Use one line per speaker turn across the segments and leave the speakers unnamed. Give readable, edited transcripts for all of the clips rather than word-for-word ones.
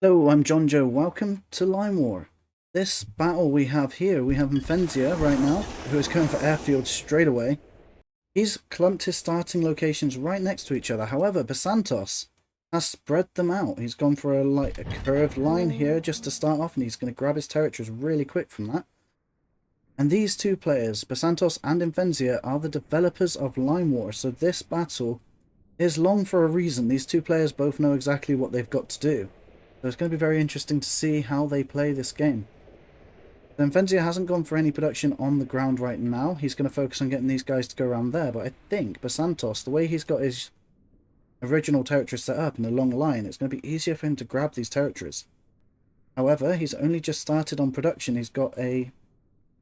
Hello, I'm John Joe. Welcome to Line War. This battle we have here, we have Imphenzia right now, who is going for airfield straight away. He's clumped his starting locations right next to each other. However, Basantos has spread them out. He's gone for a curved line here just to start off, and he's going to grab his territories really quick from that. And these two players, Basantos and Imphenzia, are the developers of Line War, so this battle is long for a reason. These two players both know exactly what they've got to do. So it's going to be very interesting to see how they play this game. So Imphenzia hasn't gone for any production on the ground right now. He's going to focus on getting these guys to go around there. But I think Basantos, the way he's got his original territory set up in a long line, it's going to be easier for him to grab these territories. However, he's only just started on production. He's got a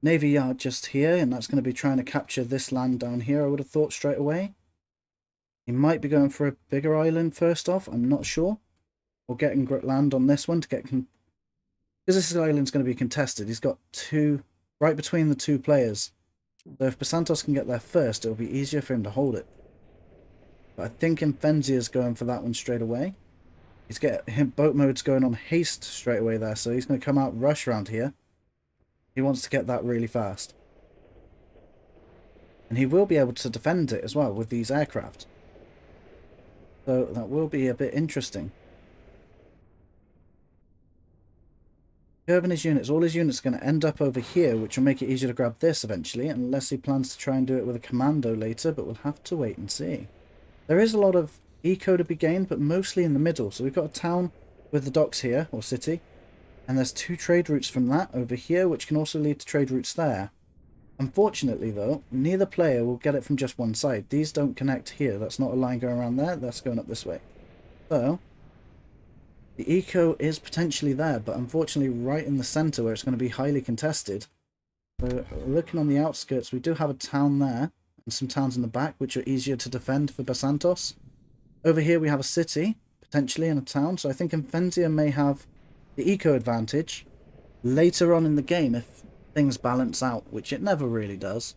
navy yard just here, and that's going to be trying to capture this land down here, I would have thought, straight away. He might be going for a bigger island first off, I'm not sure. Or getting land on this one to get... Because this island's going to be contested. He's got two... right between the two players. So if Basantos can get there first, it'll be easier for him to hold it. But I think Imphenzia's going for that one straight away. He's getting boat mode's going on haste straight away there, so he's going to come out rush around here. He wants to get that really fast. And he will be able to defend it as well with these aircraft. So that will be a bit interesting. Curving his units, all his units are going to end up over here, which will make it easier to grab this eventually, unless he plans to try and do it with a commando later, but we'll have to wait and see. There is a lot of eco to be gained, but mostly in the middle. So we've got a town with the docks here, or city, and there's two trade routes from that over here, which can also lead to trade routes there. Unfortunately, though, neither player will get it from just one side. These don't connect here. That's not a line going around there. That's going up this way. So the eco is potentially there, but unfortunately right in the centre where it's going to be highly contested. So looking on the outskirts, we do have a town there and some towns in the back which are easier to defend for Basantos. Over here we have a city, potentially, and a town, so I think Imphenzia may have the eco advantage later on in the game if things balance out, which it never really does.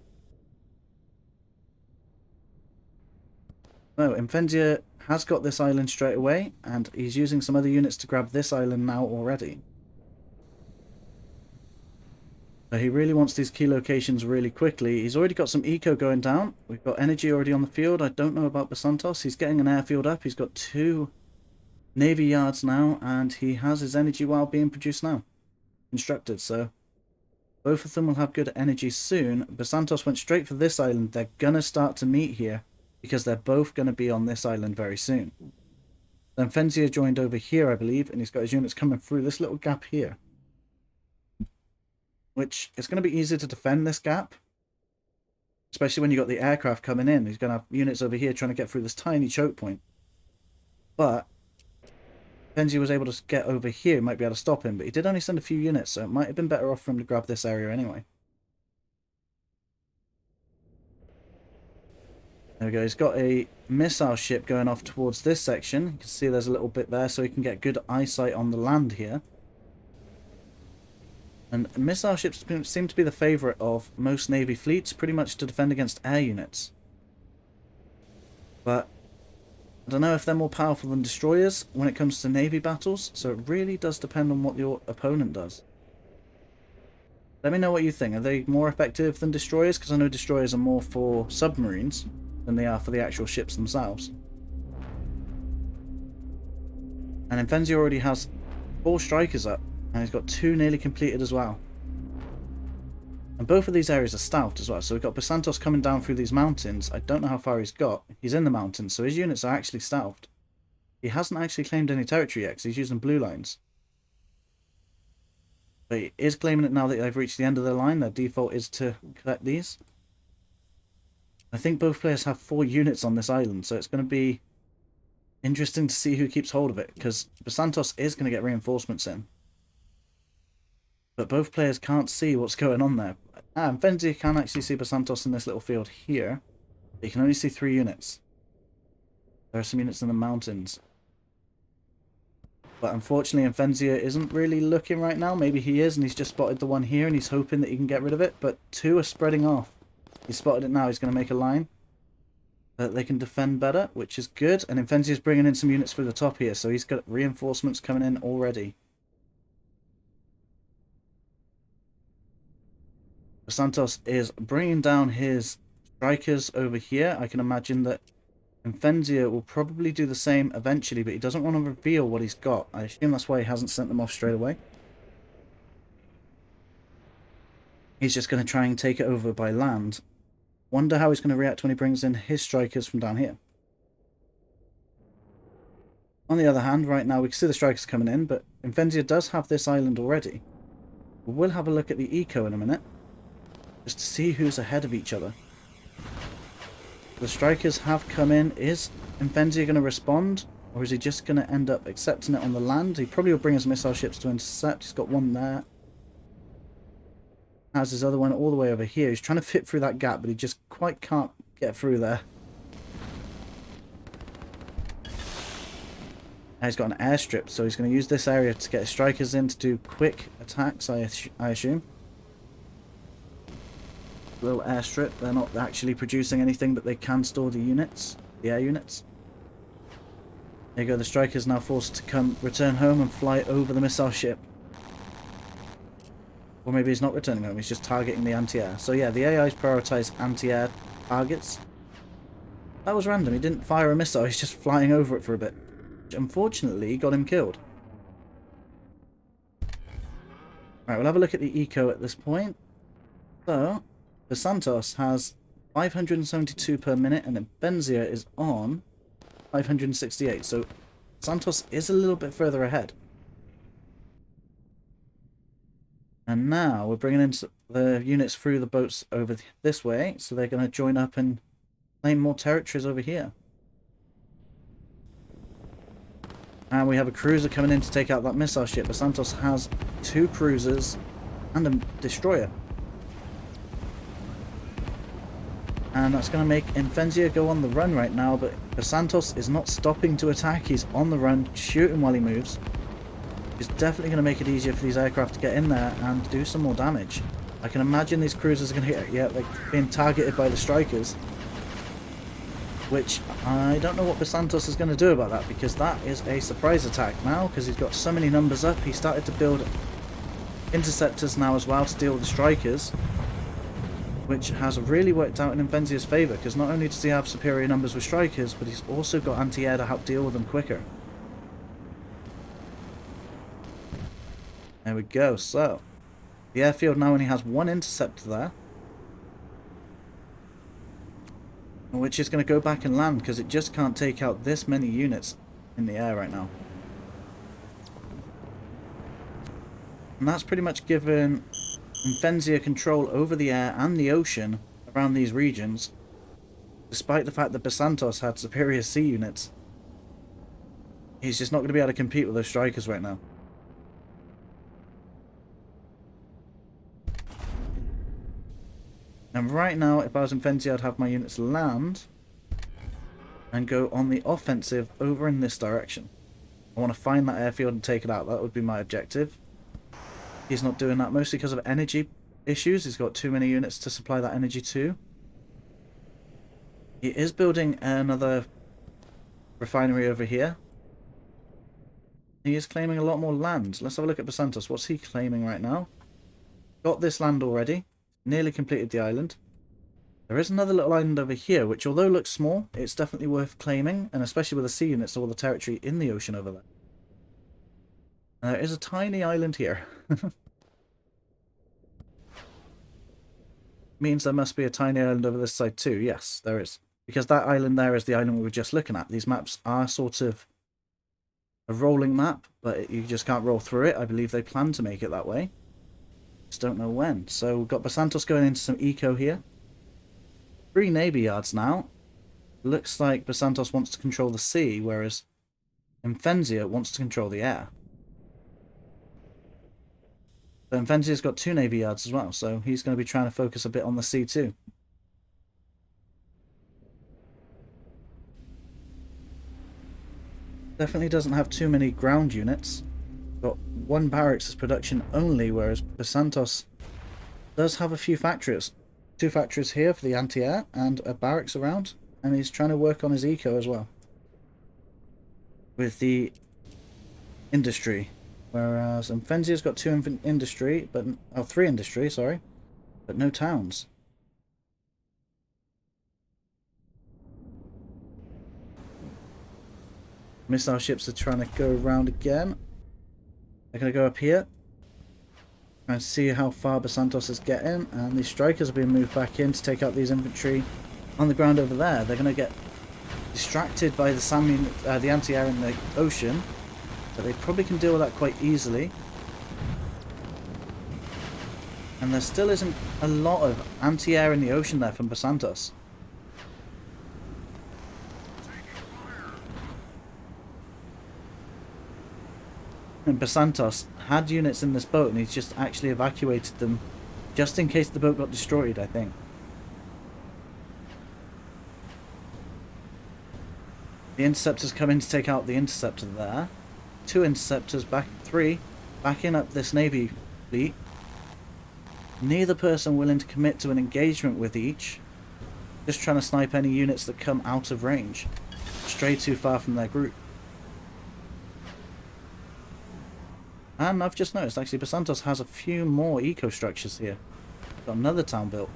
No, Imphenzia has got this island straight away, and he's using some other units to grab this island now already. So he really wants these key locations really quickly. He's already got some eco going down. We've got energy already on the field. I don't know about Basantos. He's getting an airfield up. He's got two navy yards now, and he has his energy well being produced now. Constructed, so both of them will have good energy soon. Basantos went straight for this island. They're going to start to meet here, because they're both going to be on this island very soon. Then Imphenzia joined over here, I believe, and he's got his units coming through this little gap here. Which is going to be easier to defend this gap. Especially when you've got the aircraft coming in. He's going to have units over here trying to get through this tiny choke point. But Imphenzia was able to get over here, might be able to stop him, but he did only send a few units, so it might have been better off for him to grab this area anyway. There we go, he's got a missile ship going off towards this section. You can see there's a little bit there so he can get good eyesight on the land here. And missile ships seem to be the favourite of most Navy fleets, pretty much to defend against air units. But I don't know if they're more powerful than destroyers when it comes to Navy battles, so it really does depend on what your opponent does. Let me know what you think. Are they more effective than destroyers? Because I know destroyers are more for submarines than they are for the actual ships themselves. And Imphenzia already has 4 strikers up, and he's got 2 nearly completed as well. And both of these areas are stouthed as well, so we've got Basantos coming down through these mountains. I don't know how far he's got. He's in the mountains, so his units are actually stouthed. He hasn't actually claimed any territory yet, because he's using blue lines. But he is claiming it now that they've reached the end of their line. Their default is to collect these. I think both players have 4 units on this island, so it's going to be interesting to see who keeps hold of it, because Basantos is going to get reinforcements in. But both players can't see what's going on there. Imphenzia can actually see Basantos in this little field here. But you can only see 3 units. There are some units in the mountains. But unfortunately, Imphenzia isn't really looking right now. Maybe he is, and he's just spotted the one here, and he's hoping that he can get rid of it. But 2 are spreading off. He's spotted it now. He's going to make a line. that they can defend better, which is good. And Imphenzia is bringing in some units through the top here, so he's got reinforcements coming in already. Basantos is bringing down his strikers over here. I can imagine that Imphenzia will probably do the same eventually, but he doesn't want to reveal what he's got. I assume that's why he hasn't sent them off straight away. He's just going to try and take it over by land. Wonder how he's going to react when he brings in his strikers from down here. On the other hand, right now we can see the strikers coming in, but Imphenzia does have this island already. We'll have a look at the eco in a minute, just to see who's ahead of each other. The strikers have come in. Is Imphenzia going to respond, or is he just going to end up accepting it on the land? He probably will bring his missile ships to intercept. He's got one there. Has his other one all the way over here. He's trying to fit through that gap, but he just quite can't get through there. Now he's got an airstrip, so he's going to use this area to get his strikers in to do quick attacks, I assume. Little airstrip. They're not actually producing anything, but they can store the units, the air units. There you go. The striker's now forced to return home and fly over the missile ship. Or maybe he's not returning home, he's just targeting the anti-air. So yeah, the AIs prioritize anti-air targets. That was random, he didn't fire a missile, he's just flying over it for a bit. Which unfortunately got him killed. Alright, we'll have a look at the eco at this point. So, Basantos has 572 per minute and Imphenzia is on 568. So, Santos is a little bit further ahead. And now we're bringing in the units through the boats over this way, so they're going to join up and claim more territories over here. And we have a cruiser coming in to take out that missile ship. Basantos has 2 cruisers and a destroyer. And that's going to make Imphenzia go on the run right now, but Basantos is not stopping to attack. He's on the run, shooting while he moves. It's definitely going to make it easier for these aircraft to get in there and do some more damage. I can imagine these cruisers are going to get, yeah, like being targeted by the strikers. Which I don't know what Basantos is going to do about that, because that is a surprise attack now, because he's got so many numbers up. He started to build interceptors now as well to deal with the strikers, which has really worked out in Imphenzia's favour, because not only does he have superior numbers with strikers, but he's also got anti-air to help deal with them quicker. There we go. So, the airfield now only has 1 interceptor there, which is going to go back and land because it just can't take out this many units in the air right now. And that's pretty much given Imphenzia control over the air and the ocean around these regions, despite the fact that Basantos had superior sea units. He's just not going to be able to compete with those strikers right now. And right now, if I was Imphenzia, I'd have my units land and go on the offensive over in this direction. I want to find that airfield and take it out. That would be my objective. He's not doing that, mostly because of energy issues. He's got too many units to supply that energy to. He is building another refinery over here. He is claiming a lot more land. Let's have a look at Basantos. What's he claiming right now? Got this land already. Nearly completed the island. There is another little island over here, which although looks small, it's definitely worth claiming, and especially with the sea units, all the territory in the ocean over there. And there is a tiny island here. Means there must be a tiny island over this side too. Yes, there is. Because that island there is the island we were just looking at. These maps are sort of a rolling map, but you just can't roll through it. I believe they plan to make it that way. Just don't know when. So we've got Basantos going into some eco here. 3 navy yards now. Looks like Basantos wants to control the sea, whereas Imphenzia wants to control the air. So Imphenzia's got 2 navy yards as well, so he's going to be trying to focus a bit on the sea too. Definitely doesn't have too many ground units. Got 1 barracks as production only, whereas Basantos does have a few factories. 2 factories here for the anti-air and a barracks around. and he's trying to work on his eco as well. With the industry. Whereas Imphenzia's got 2 industry, but... oh, 3 industry, sorry. But no towns. Missile ships are trying to go around again. They're going to go up here. And see how far Basantos is getting. And the strikers are being moved back in to take out these infantry on the ground over there. They're going to get distracted by the anti-air in the ocean. But they probably can deal with that quite easily. And there still isn't a lot of anti-air in the ocean there from Basantos. And Basantos had units in this boat and he's just actually evacuated them just in case the boat got destroyed, I think. The interceptors come in to take out the interceptor there. 2 interceptors back, 3 backing up this navy fleet. Neither person willing to commit to an engagement with each. Just trying to snipe any units that come out of range. Stray too far from their group. And I've just noticed actually Basantos has a few more eco structures here. Got another town built.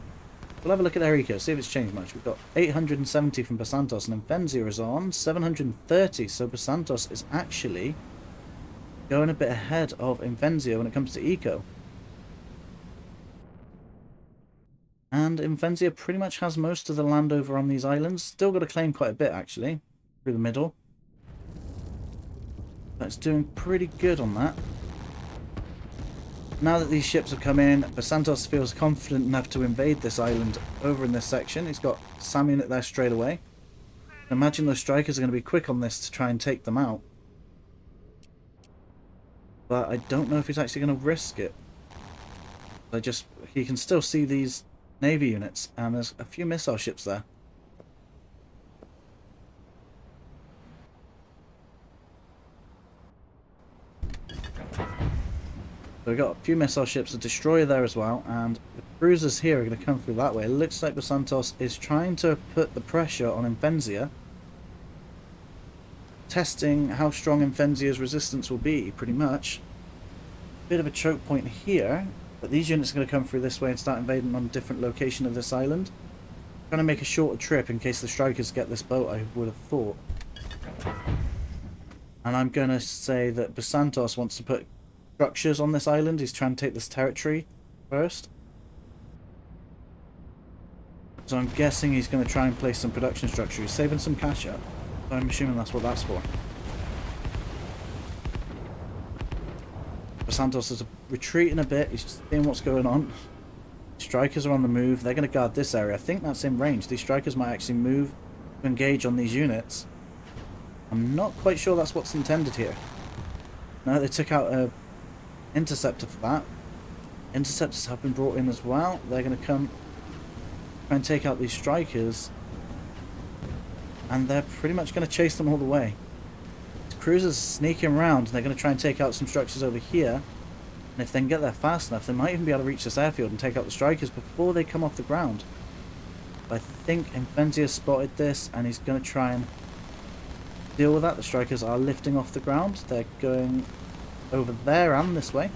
We'll have a look at their eco, see if it's changed much. We've got 870 from Basantos and Imphenzia is on 730. So Basantos is actually going a bit ahead of Imphenzia when it comes to eco. And Imphenzia pretty much has most of the land over on these islands. Still got to claim quite a bit actually, through the middle. But it's doing pretty good on that. Now that these ships have come in, Basantos feels confident enough to invade this island over in this section. He's got SAM unit there straight away. Imagine those strikers are going to be quick on this to try and take them out. But I don't know if he's actually going to risk it. He can still see these navy units and there's a few missile ships there. So we've got a few missile ships, a destroyer there as well, and the cruisers here are going to come through that way. It looks like Basantos is trying to put the pressure on Imphenzia, testing how strong Imphenzia's resistance will be, pretty much. Bit of a choke point here, but these units are going to come through this way and start invading on a different location of this island. Trying to make a shorter trip in case the strikers get this boat, I would have thought. And I'm going to say that Basantos wants to put structures on this island. He's trying to take this territory first. So I'm guessing he's going to try and place some production structure. He's saving some cash up. So I'm assuming that's what that's for. Basantos is retreating a bit. He's just seeing what's going on. Strikers are on the move. They're going to guard this area. I think that's in range. These strikers might actually move to engage on these units. I'm not quite sure that's what's intended here. No, they took out a interceptor for that. Interceptors have been brought in as well. They're going to come try and take out these strikers, and they're pretty much going to chase them all the way. The cruisers sneaking around, and they're going to try and take out some structures over here, and if they can get there fast enough, they might even be able to reach this airfield and take out the strikers before they come off the ground. I think Imphenzia spotted this, and he's going to try and deal with that. The strikers are lifting off the ground. They're going over there and this way.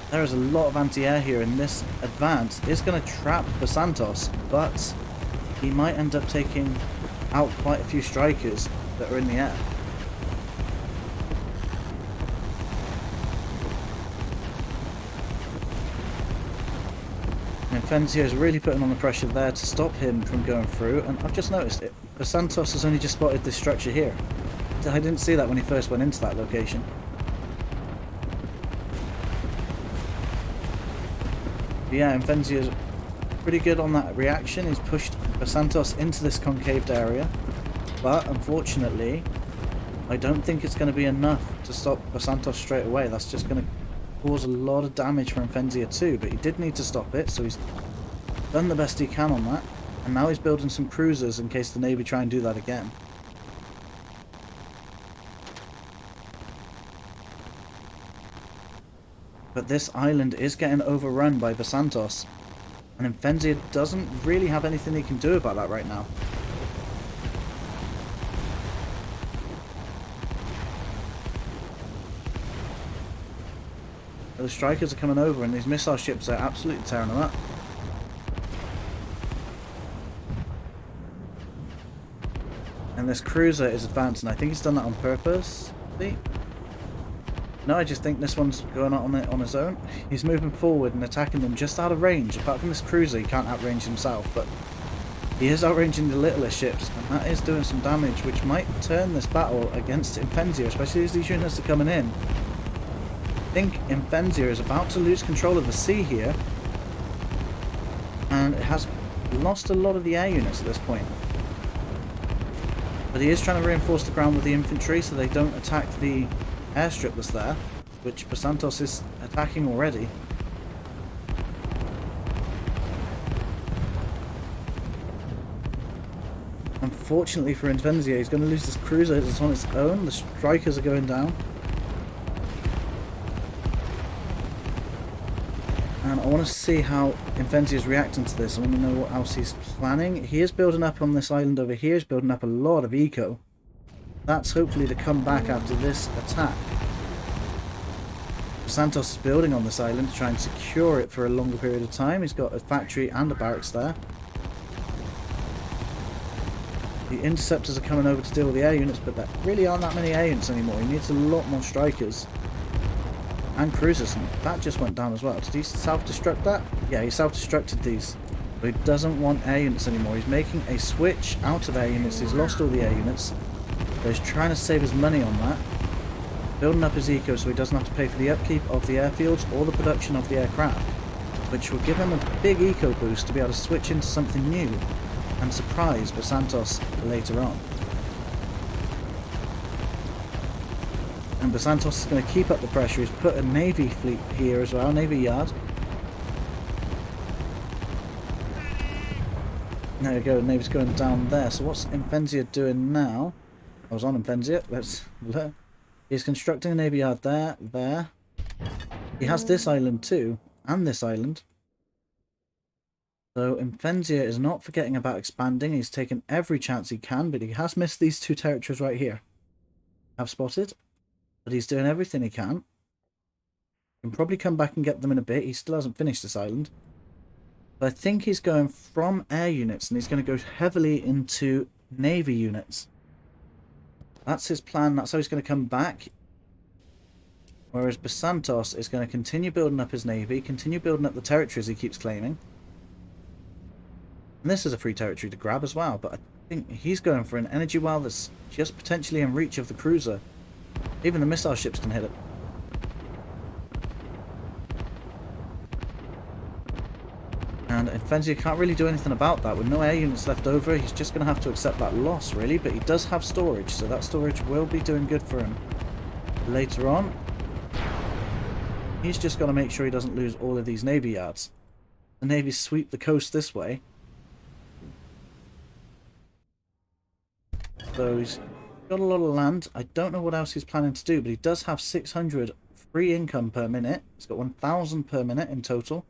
There is a lot of anti-air here, and this advance is going to trap Basantos, but he might end up taking out quite a few strikers that are in the air. And Imphenzia is really putting on the pressure there to stop him from going through, and I've just noticed it. Basantos has only just spotted this structure here. I didn't see that when he first went into that location. But yeah, Imphenzia is pretty good on that reaction. He's pushed Basantos into this concaved area, but unfortunately I don't think it's going to be enough to stop Basantos straight away. That's just going to cause a lot of damage for Imphenzia too, but he did need to stop it, so he's done the best he can on that, and now he's building some cruisers in case the Navy try and do that again. But this island is getting overrun by Basantos. And Imphenzia doesn't really have anything he can do about that right now. The strikers are coming over and these missile ships are absolutely tearing them up. And this cruiser is advancing. I think he's done that on purpose. See? No, I just think this one's going out on his own. He's moving forward and attacking them just out of range. Apart from this cruiser, he can't outrange himself, but he is outranging the littler ships, and that is doing some damage, which might turn this battle against Imphenzia, especially as these units are coming in. I think Imphenzia is about to lose control of the sea here, and it has lost a lot of the air units at this point. But he is trying to reinforce the ground with the infantry so they don't attack the airstrip that's there, which Basantos is attacking already. Unfortunately for Imphenzia, he's going to lose this cruiser. It's on its own. The strikers are going down. And I want to see how Imphenzia is reacting to this. I want to know what else he's planning. He is building up on this island over here. He's building up a lot of eco. That's hopefully to come back after this attack. Basantos is building on this island to try and secure it for a longer period of time. He's got a factory and a barracks there. The interceptors are coming over to deal with the air units, but there really aren't that many air units anymore. He needs a lot more strikers. And cruisers, and that just went down as well. Did he self-destruct that? Yeah, he self-destructed these. But he doesn't want air units anymore. He's making a switch out of air units. He's lost all the air units. So he's trying to save his money on that. Building up his eco so he doesn't have to pay for the upkeep of the airfields or the production of the aircraft, which will give him a big eco boost to be able to switch into something new and surprise Basantos later on. And Basantos is going to keep up the pressure. He's put a navy fleet here as well, navy yard. There we go, the navy's going down there. So what's Imphenzia doing now? I was on Imphenzia. Let's look. He's constructing a navy yard there, there. He has this island too, and this island. So Imphenzia is not forgetting about expanding. He's taken every chance he can, but he has missed these two territories right here. I've spotted. But he's doing everything he can. Can probably come back and get them in a bit. He still hasn't finished this island. But I think he's going from air units, and he's going to go heavily into navy units. That's his plan. That's how he's going to come back. Whereas Basantos is going to continue building up his navy, continue building up the territories he keeps claiming. And this is a free territory to grab as well, but I think he's going for an energy well that's just potentially in reach of the cruiser. Even the missile ships can hit it. And Imphenzia can't really do anything about that. With no air units left over, he's just going to have to accept that loss, really. But he does have storage, so that storage will be doing good for him later on. He's just got to make sure he doesn't lose all of these navy yards. The navy sweep the coast this way. So he's got a lot of land. I don't know what else he's planning to do, but he does have 600 free income per minute. He's got 1,000 per minute in total.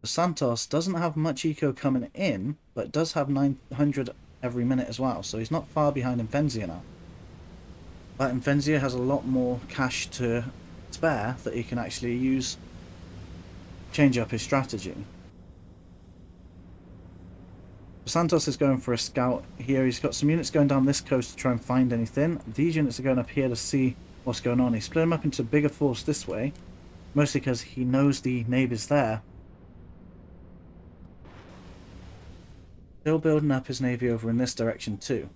Basantos doesn't have much eco coming in, but does have 900 every minute as well, so he's not far behind Imphenzia now. But Imphenzia has a lot more cash to spare that he can actually use, change up his strategy. Basantos is going for a scout here. He's got some units going down this coast to try and find anything. These units are going up here to see what's going on. He split them up into a bigger force this way, mostly because he knows the navy's there. Still building up his navy over in this direction too.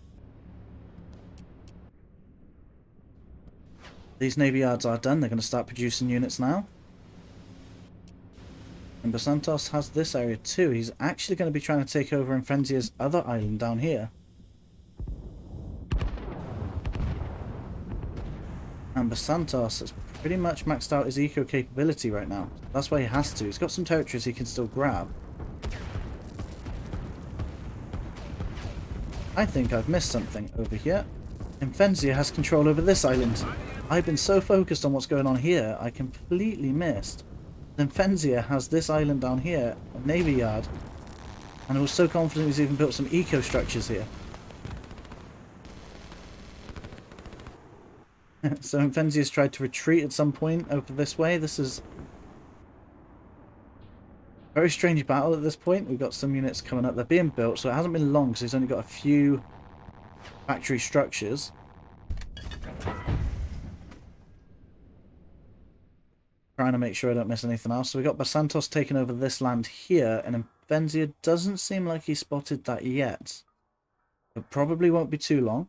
These navy yards are done. They're going to start producing units now. And Basantos has this area too. He's actually going to be trying to take over Imphenzia's other island down here. And Basantos has pretty much maxed out his eco capability right now. That's why he has to. He's got some territories he can still grab. I think I've missed something over here. Imphenzia has control over this island. I've been so focused on what's going on here, I completely missed Imphenzia has this island down here, a navy yard, and I was so confident he's even built some eco structures here. So Imphenzia's tried to retreat at some point over this way. This is a very strange battle at this point. We've got some units coming up. They're being built, so it hasn't been long because he's only got a few factory structures. Trying to make sure I don't miss anything else. So we got Basantos taking over this land here, and Imphenzia doesn't seem like he spotted that yet. It probably won't be too long.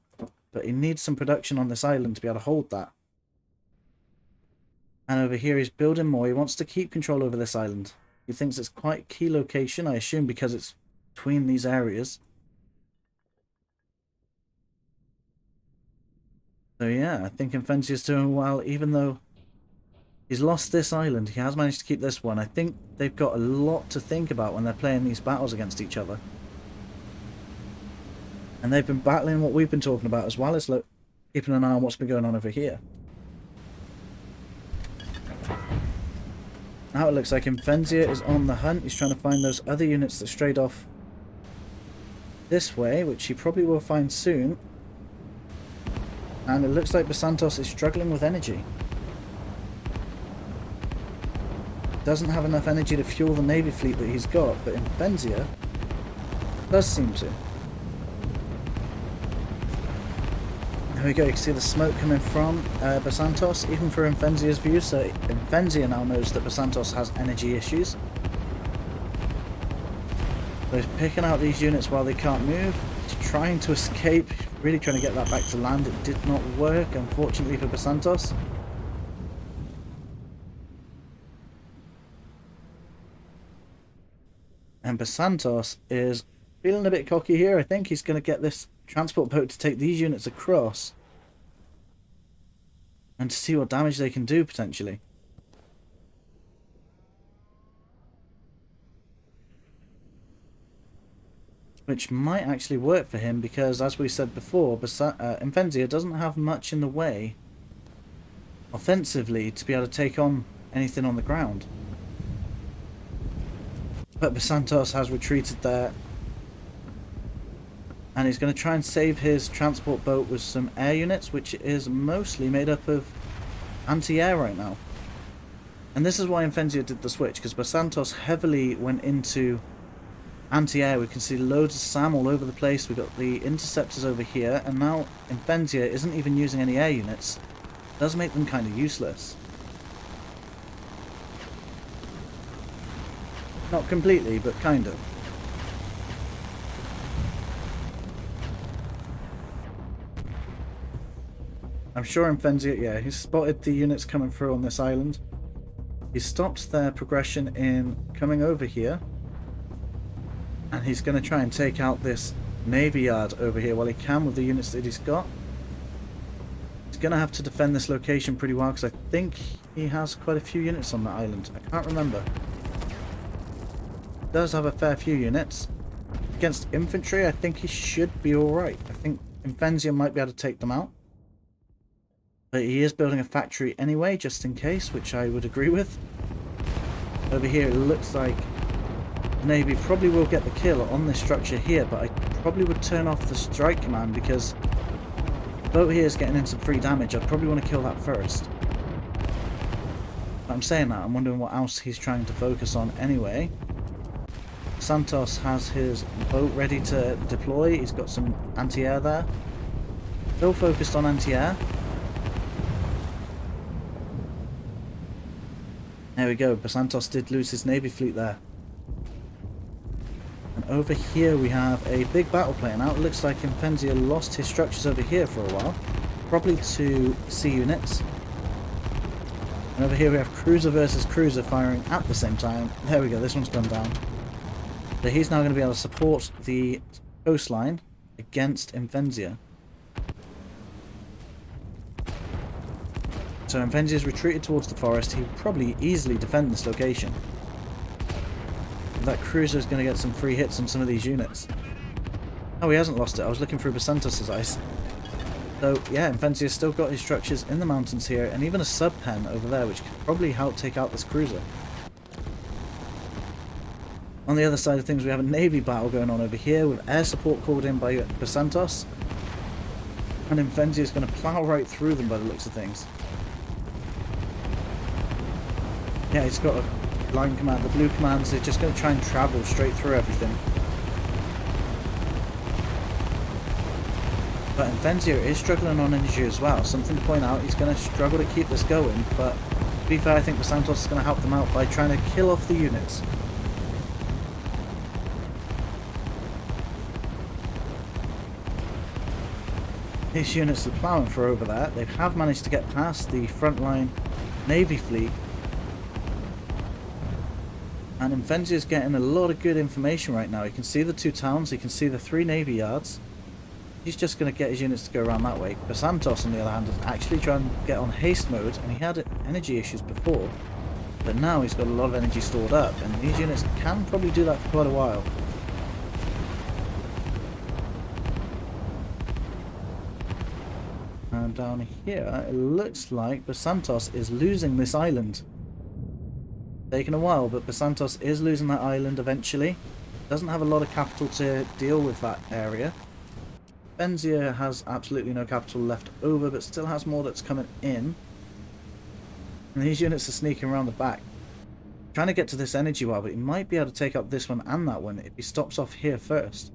But he needs some production on this island to be able to hold that. And over here he's building more. He wants to keep control over this island. He thinks it's quite a key location, I assume because it's between these areas. So yeah, I think Imphenzia's doing well. Even though he's lost this island, he has managed to keep this one. I think they've got a lot to think about when they're playing these battles against each other. And they've been battling what we've been talking about, as well as keeping an eye on what's been going on over here. Now it looks like Imphenzia is on the hunt. He's trying to find those other units that strayed off this way, which he probably will find soon. And it looks like Basantos is struggling with energy. Doesn't have enough energy to fuel the navy fleet that he's got, but Imphenzia does seem to. There we go, you can see the smoke coming from Basantos, even for Imphenzia's view, so Imphenzia now knows that Basantos has energy issues. So he's picking out these units while they can't move. He's trying to escape, really trying to get that back to land. It did not work, unfortunately for Basantos. And Basantos is feeling a bit cocky here. I think he's going to get this transport boat to take these units across and to see what damage they can do potentially. Which might actually work for him because, as we said before, Imphenzia doesn't have much in the way offensively to be able to take on anything on the ground. But Basantos has retreated there. And he's going to try and save his transport boat with some air units, which is mostly made up of anti-air right now. And this is why Imphenzia did the switch, because Basantos heavily went into anti-air. We can see loads of SAM all over the place. We've got the interceptors over here, and now Imphenzia isn't even using any air units. It does make them kind of useless. Not completely, but kind of. I'm sure Imphenzia, yeah, he's spotted the units coming through on this island. He stopped their progression in coming over here. And he's going to try and take out this navy yard over here while he can with the units that he's got. He's going to have to defend this location pretty well because I think he has quite a few units on the island. I can't remember. He does have a fair few units. Against infantry, I think he should be alright. I think Imphenzia might be able to take them out. But he is building a factory anyway, just in case, which I would agree with. Over here, it looks like the Navy probably will get the kill on this structure here, but I probably would turn off the strike command because the boat here is getting in some free damage. I'd probably want to kill that first. But I'm saying that, I'm wondering what else he's trying to focus on anyway. Santos has his boat ready to deploy. He's got some anti-air there. Still focused on anti-air. There we go, Basantos did lose his navy fleet there. And over here we have a big battle playing out. It looks like Imphenzia lost his structures over here for a while. Probably to sea units. And over here we have cruiser versus cruiser firing at the same time. There we go, this one's gone down. So he's now going to be able to support the coastline against Imphenzia. So Imphenzia's retreated towards the forest. He'll probably easily defend this location. That cruiser is going to get some free hits on some of these units. Oh, he hasn't lost it. I was looking through Basantos' eyes. So, yeah, Imphenzia's still got his structures in the mountains here, and even a sub-pen over there, which could probably help take out this cruiser. On the other side of things, we have a Navy battle going on over here with air support called in by Basantos. And Imphenzia is going to plow right through them by the looks of things. Yeah, he's got a line command. The blue commands are just going to try and travel straight through everything. But Imphenzia is struggling on energy as well. Something to point out, he's going to struggle to keep this going. But to be fair, I think Basantos is going to help them out by trying to kill off the units. These units are ploughing for over there. They have managed to get past the frontline Navy fleet. And Imphenzia is getting a lot of good information right now. You can see the two towns, you can see the 3 Navy yards. He's just going to get his units to go around that way. Basantos, on the other hand, is actually trying to get on haste mode, and he had energy issues before. But now he's got a lot of energy stored up, and these units can probably do that for quite a while. And down here, it looks like Basantos is losing this island. Taken a while, but Basantos is losing that island eventually. Doesn't have a lot of capital to deal with that area. Imphenzia has absolutely no capital left over, but still has more that's coming in. And these units are sneaking around the back. Trying to get to this energy well, but he might be able to take up this one and that one if he stops off here first.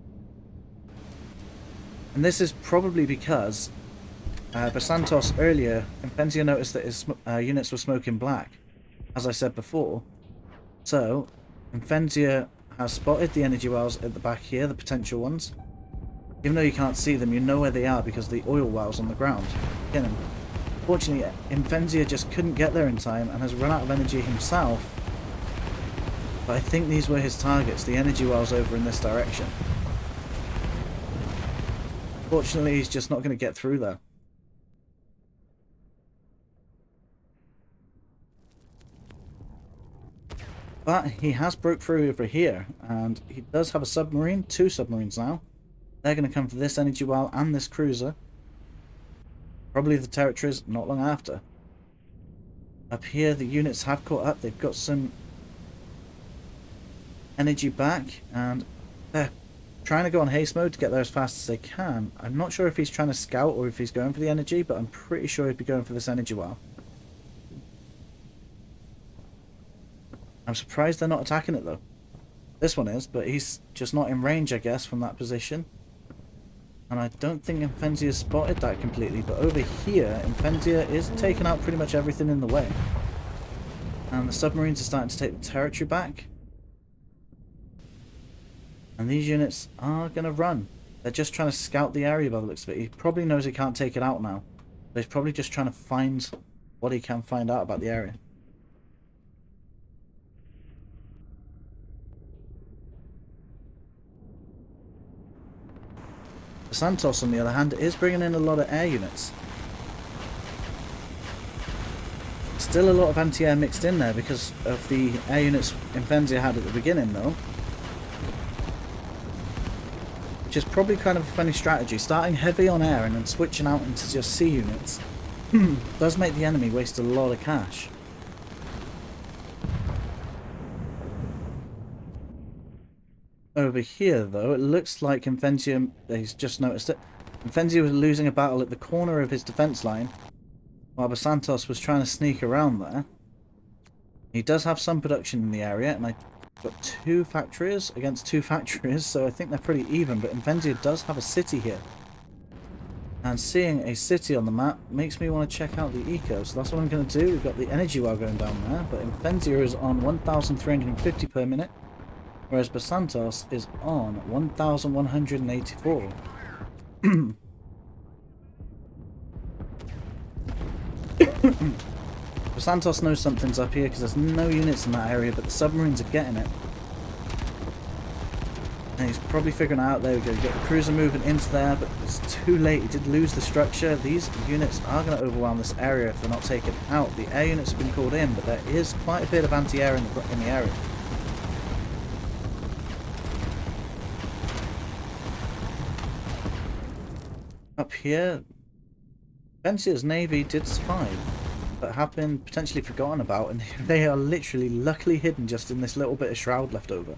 And this is probably because Basantos earlier, Imphenzia noticed that his units were smoking black, as I said before. So, Imphenzia has spotted the energy wells at the back here, the potential ones. Even though you can't see them, you know where they are because of the oil wells on the ground. Again, unfortunately, Imphenzia just couldn't get there in time and has run out of energy himself. But I think these were his targets, the energy wells over in this direction. Fortunately, he's just not going to get through there. But he has broke through over here, and he does have a submarine, 2 submarines now. They're going to come for this energy well and this cruiser. Probably the territories not long after. Up here, the units have caught up. They've got some energy back, and they're trying to go on haste mode to get there as fast as they can. I'm not sure if he's trying to scout or if he's going for the energy, but I'm pretty sure he'd be going for this energy well. I'm surprised they're not attacking it though. This one is, but he's just not in range, I guess, from that position. And I don't think Imphenzia spotted that completely, but over here, Imphenzia is taking out pretty much everything in the way. And the submarines are starting to take the territory back. And these units are going to run. They're just trying to scout the area by the looks of it. He probably knows he can't take it out now. But he's probably just trying to find what he can find out about the area. Basantos, on the other hand, is bringing in a lot of air units. Still a lot of anti-air mixed in there because of the air units Imphenzia had at the beginning, though. Which is probably kind of a funny strategy. Starting heavy on air and then switching out into just sea units does make the enemy waste a lot of cash. Over here, though, it looks like Imphenzia, he's just noticed it, Imphenzia was losing a battle at the corner of his defense line, while Basantos was trying to sneak around there. He does have some production in the area, and I got 2 factories against 2 factories, so I think they're pretty even, but Imphenzia does have a city here. And seeing a city on the map makes me want to check out the eco, so that's what I'm going to do. We've got the energy well going down there, but Imphenzia is on 1,350 per minute. Whereas Basantos is on 1,184. Basantos knows something's up here because there's no units in that area, but the submarines are getting it. And he's probably figuring out, there we go, you get the cruiser moving into there, but it's too late. He did lose the structure. These units are going to overwhelm this area if they're not taken out. The air units have been called in, but there is quite a bit of anti-air in the area. Up here, Impenzia's navy did survive, but have been potentially forgotten about, and they are literally luckily hidden just in this little bit of shroud left over.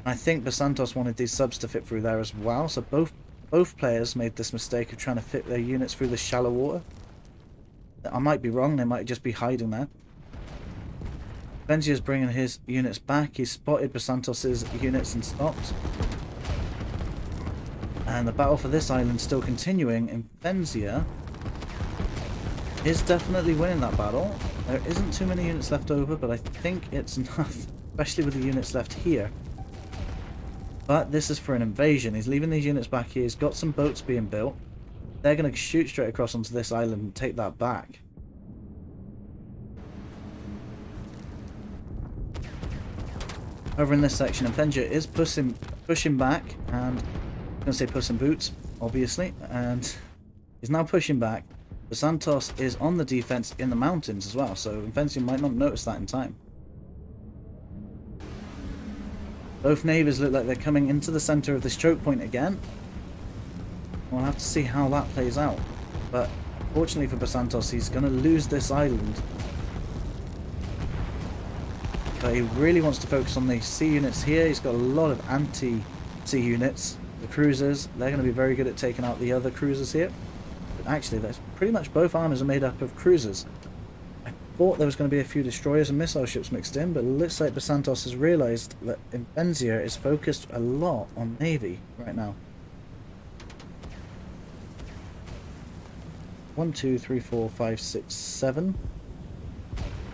I think Basantos wanted these subs to fit through there as well, so both players made this mistake of trying to fit their units through the shallow water. I might be wrong, they might just be hiding there. Imphenzia is bringing his units back. He's spotted Basantos' units and stopped. And the battle for this island still continuing. Imphenzia is definitely winning that battle. There isn't too many units left over, but I think it's enough, especially with the units left here. But this is for an invasion. He's leaving these units back here. He's got some boats being built. They're going to shoot straight across onto this island and take that back. Over in this section, Imphenzia is pushing back, and I'm going to say Puss in Boots, obviously, and he's now pushing back. Basantos is on the defense in the mountains as well, so Imphenzia might not notice that in time. Both navies look like they're coming into the center of this choke point again. We'll have to see how that plays out. But fortunately for Basantos, he's going to lose this island. But he really wants to focus on the sea units here. He's got a lot of anti-sea units. The cruisers, they're going to be very good at taking out the other cruisers here. But actually, that's pretty much both armies are made up of cruisers. I thought there was going to be a few destroyers and missile ships mixed in, but it looks like Basantos has realised that Imphenzia is focused a lot on navy right now. 1, 2, 3, 4, 5, 6, 7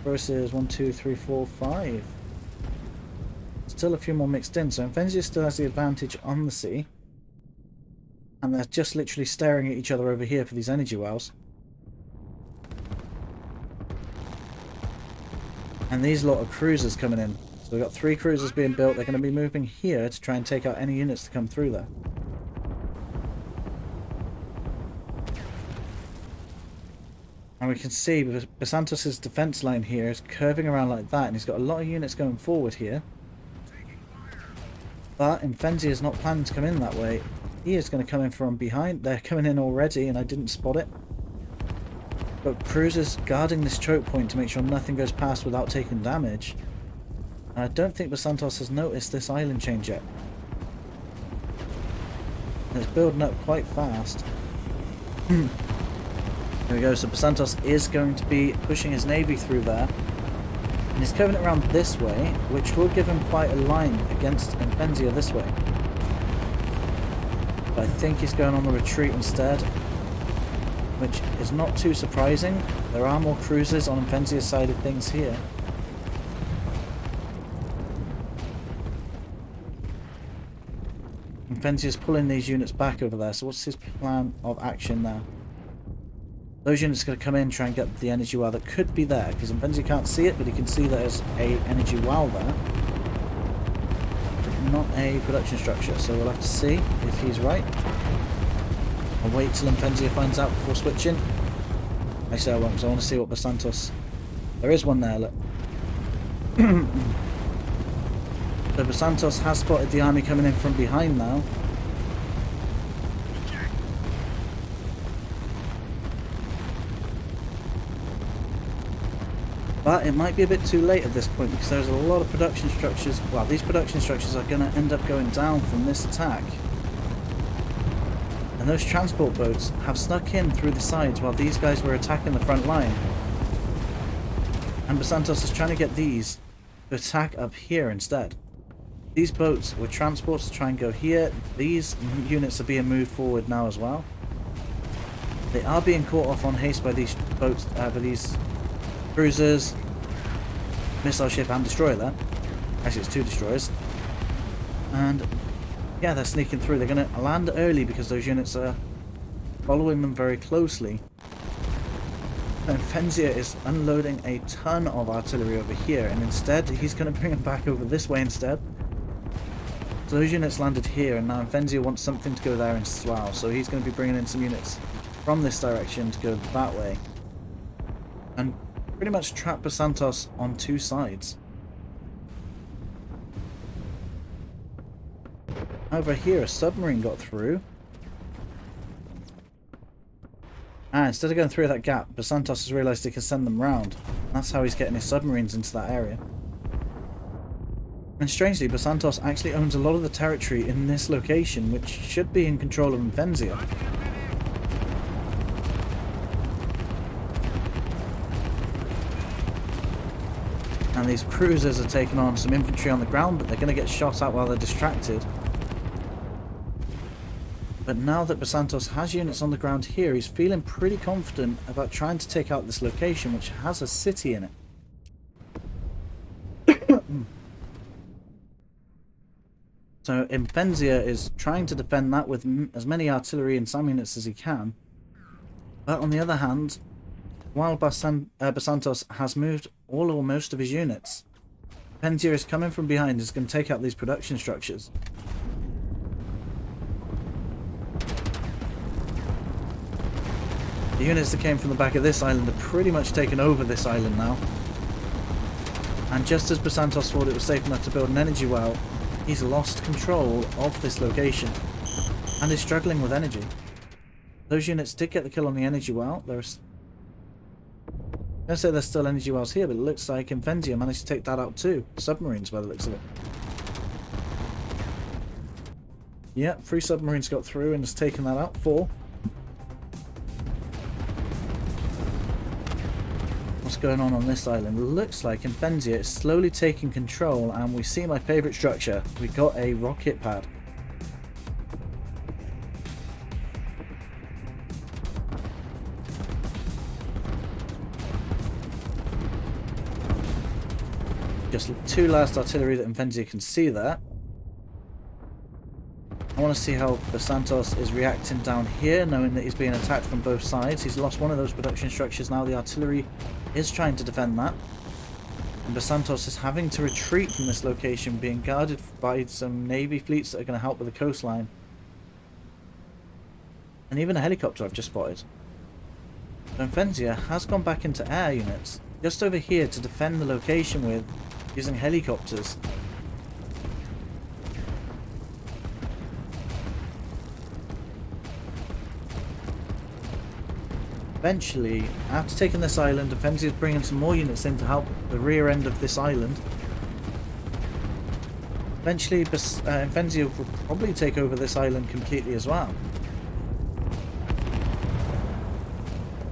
versus 1, 2, 3, 4, 5. Still a few more mixed in, so Imphenzia still has the advantage on the sea. And they're just literally staring at each other over here for these energy wells. And these lot of cruisers coming in. So we've got 3 cruisers being built. They're going to be moving here to try and take out any units to come through there. And we can see Basantos' defense line here is curving around like that, and he's got a lot of units going forward here. But Imphenzia is not planning to come in that way. He is going to come in from behind. They're coming in already, and I didn't spot it. But cruisers guarding this choke point to make sure nothing goes past without taking damage. And I don't think Basantos has noticed this island change yet. It's building up quite fast. There we go, so Basantos is going to be pushing his navy through there. And he's curving it around this way, which will give him quite a line against Imphenzia this way. But I think he's going on the retreat instead, which is not too surprising. There are more cruisers on Imphenzia's side of things here. Imphenzia's pulling these units back over there, so what's his plan of action now? Those units are going to come in, try and get the energy well that could be there, because Imphenzia can't see it, but he can see there's a energy well there. But not a production structure, so we'll have to see if he's right. I'll wait till Imphenzia finds out before switching. Actually I won't, because I want to see what Basantos... There is one there, look. So Basantos has spotted the army coming in from behind now. But it might be a bit too late at this point, because there's a lot of production structures. Well, these production structures are going to end up going down from this attack. And those transport boats have snuck in through the sides while these guys were attacking the front line. And Basantos is trying to get these to attack up here instead. These boats were transports to try and go here. These units are being moved forward now as well. They are being caught off on haste by these boats, by these cruisers, missile ship and destroyer there. Actually it's 2 destroyers. And yeah, they're sneaking through. They're going to land early because those units are following them very closely. And Imphenzia is unloading a ton of artillery over here, and instead he's going to bring them back over this way instead. So those units landed here, and now Imphenzia wants something to go there as well, so he's going to be bringing in some units from this direction to go that way. And pretty much trap Basantos on 2 sides. Over here, a submarine got through. And instead of going through that gap, Basantos has realised he can send them round. That's how he's getting his submarines into that area. And strangely, Basantos actually owns a lot of the territory in this location, which should be in control of Imphenzia. And these cruisers are taking on some infantry on the ground, but they're going to get shot at while they're distracted. But now that Basantos has units on the ground here, he's feeling pretty confident about trying to take out this location, which has a city in it. So Imphenzia is trying to defend that with as many artillery and SAM units as he can. But on the other hand, while Basantos has moved all or most of his units, Imphenzia is coming from behind and is going to take out these production structures. The units that came from the back of this island have pretty much taken over this island now. And just as Basantos thought it was safe enough to build an energy well, he's lost control of this location and is struggling with energy. Those units did get the kill on the energy well. I'm going to say there's still energy wells here, but it looks like Imphenzia managed to take that out too. Submarines by the looks of it. Yeah, 3 submarines got through and has taken that out. 4. What's going on this island? It looks like Imphenzia is slowly taking control, and we see my favourite structure. We got a rocket pad. Just 2 last artillery that Imphenzia can see there. I want to see how Basantos is reacting down here, knowing that he's being attacked from both sides. He's lost one of those production structures now. The artillery is trying to defend that. And Basantos is having to retreat from this location, being guarded by some navy fleets that are going to help with the coastline. And even a helicopter I've just spotted. So Imphenzia has gone back into air units just over here to defend the location with, using helicopters. Eventually, after taking this island, Imphenzia is bringing some more units in to help the rear end of this island. Eventually, Imphenzia will probably take over this island completely as well.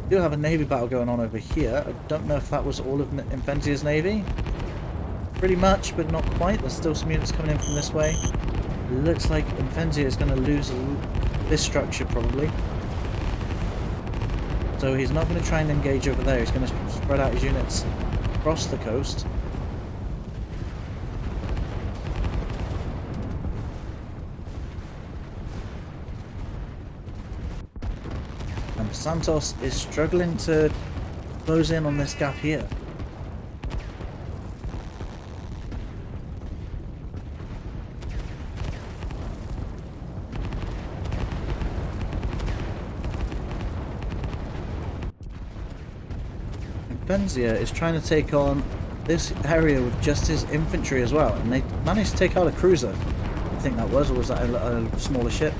We do have a navy battle going on over here. I don't know if that was all of Imphenzia's navy. Pretty much, but not quite. There's still some units coming in from this way. It looks like Imphenzia is going to lose this structure probably. So he's not going to try and engage over there. He's going to spread out his units across the coast. And Santos is struggling to close in on this gap here. Imphenzia is trying to take on this area with just his infantry as well, and they managed to take out a cruiser. I think that was, or was that a smaller ship?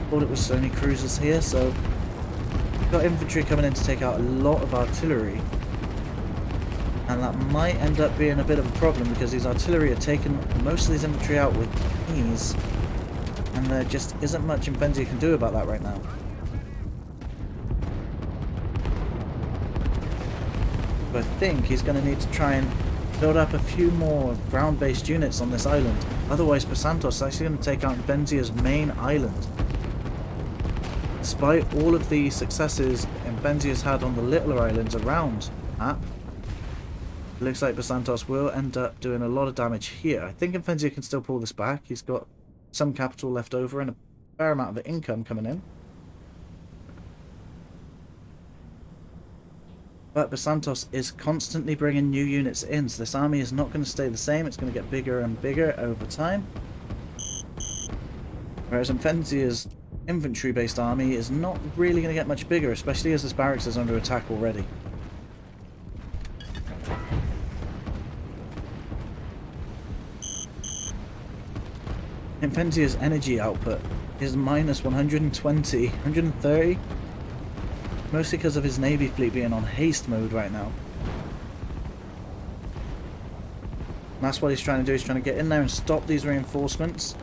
Thought it was only cruisers here, so we've got infantry coming in to take out a lot of artillery, and that might end up being a bit of a problem because these artillery are taking most of these infantry out with ease, and there just isn't much Imphenzia can do about that right now. I think he's going to need to try and build up a few more ground-based units on this island. Otherwise, Basantos is actually going to take out Imphenzia's main island. Despite all of the successes Imphenzia's had on the littler islands around that, it looks like Basantos will end up doing a lot of damage here. I think Imphenzia can still pull this back. He's got some capital left over and a fair amount of income coming in. But Basantos is constantly bringing new units in, so this army is not going to stay the same. It's going to get bigger and bigger over time. Whereas Imphenzia's infantry-based army is not really going to get much bigger, especially as this barracks is under attack already. Imphenzia's energy output is minus 120, 130. Mostly because of his navy fleet being on haste mode right now. that's what he's trying to do. He's trying to get in there and stop these reinforcements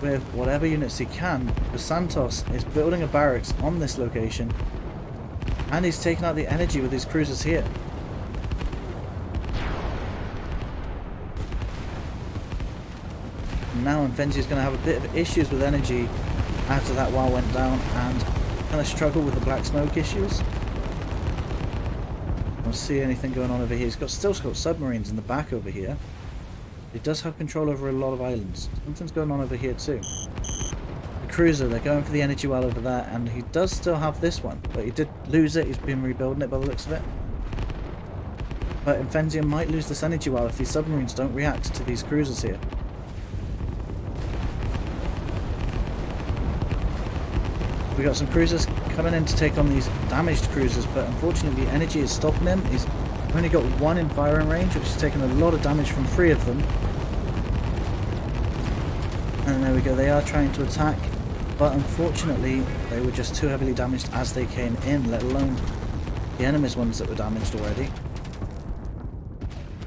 with whatever units he can. Basantos is building a barracks on this location, and he's taking out the energy with his cruisers here. Now Imphenzia is going to have a bit of issues with energy after that wall went down, and kind of struggle with the black smoke issues. I don't see anything going on over here. He's still got submarines in the back over here. He does have control over a lot of islands. Something's going on over here too. The cruiser, they're going for the energy well over there, and he does still have this one, but he did lose it. He's been rebuilding it by the looks of it. But Imphenzia might lose this energy well if these submarines don't react to these cruisers here. We got some cruisers coming in to take on these damaged cruisers, but unfortunately the energy is stopping him. He's only got one in firing range, which has taken a lot of damage from 3 of them. And there we go, they are trying to attack, but unfortunately they were just too heavily damaged as they came in, let alone the enemy's ones that were damaged already.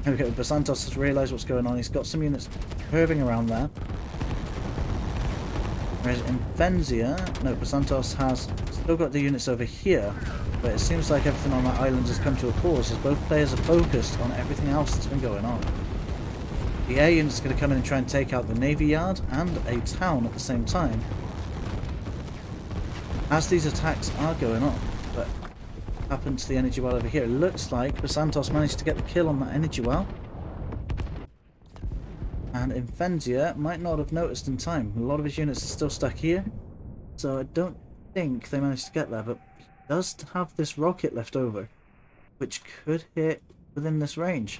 Here we go, Basantos has realised what's going on. He's got some units curving around there. Whereas Imphenzia, no, Basantos has still got the units over here, but it seems like everything on that island has come to a pause as both players are focused on everything else that's been going on. The air unit's going to come in and try and take out the navy yard and a town at the same time, as these attacks are going on. But what happened to the energy well over here? It looks like Basantos managed to get the kill on that energy well. And Imphenzia might not have noticed in time. A lot of his units are still stuck here, so I don't think they managed to get there, but he does have this rocket left over, which could hit within this range.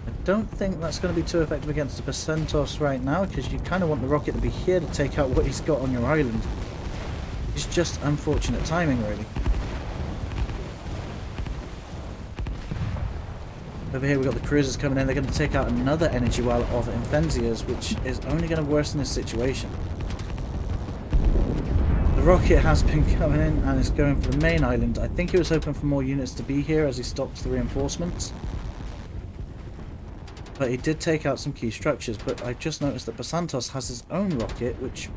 I don't think that's going to be too effective against the Basantos right now, because you kind of want the rocket to be here to take out what he's got on your island. It's just unfortunate timing, really. Over here we've got the cruisers coming in. They're going to take out another energy well of Imphenzia's, which is only going to worsen this situation. The rocket has been coming in and is going for the main island. I think he was hoping for more units to be here as he stops the reinforcements. But he did take out some key structures, but I just noticed that Basantos has his own rocket, which is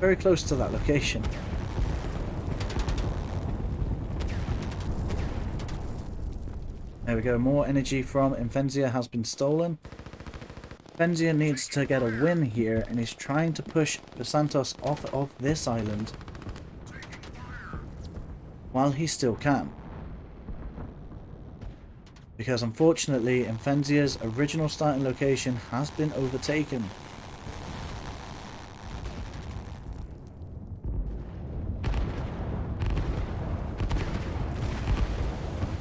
very close to that location. There we go, more energy from Imphenzia has been stolen. Imphenzia needs to get a win here, and he's trying to push Basantos off of this island while he still can. Because unfortunately, Imphenzia's original starting location has been overtaken.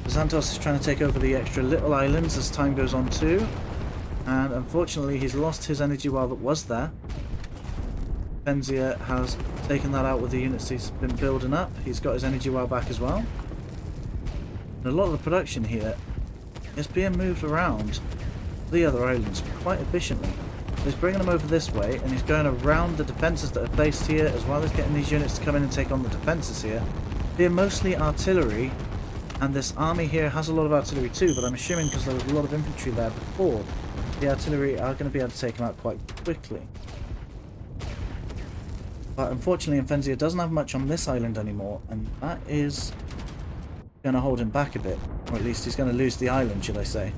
Basantos is trying to take over the extra little islands as time goes on too, and unfortunately he's lost his energy well that was there. Imphenzia has taken that out with the units he's been building up. He's got his energy well back as well. And a lot of the production here is being moved around the other islands quite efficiently. He's bringing them over this way, and he's going around the defences that are placed here, as well as getting these units to come in and take on the defences here. They're mostly artillery, and this army here has a lot of artillery too, but I'm assuming because there was a lot of infantry there before, the artillery are going to be able to take them out quite quickly. But unfortunately Imphenzia doesn't have much on this island anymore, and that is going to hold him back a bit, or at least he's going to lose the island, should I say.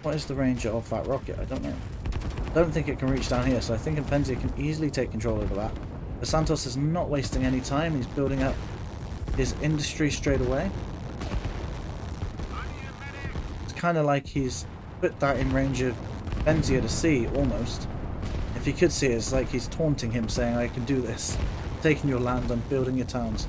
What is the range of that rocket? I don't know. I don't think it can reach down here, so I think Imphenzia can easily take control over that. Basantos is not wasting any time. He's building up his industry straight away. It's kind of like he's put that in range of Imphenzia to see, almost. If he could see it, it's like he's taunting him, saying, I can do this. I'm taking your land, I'm building your towns.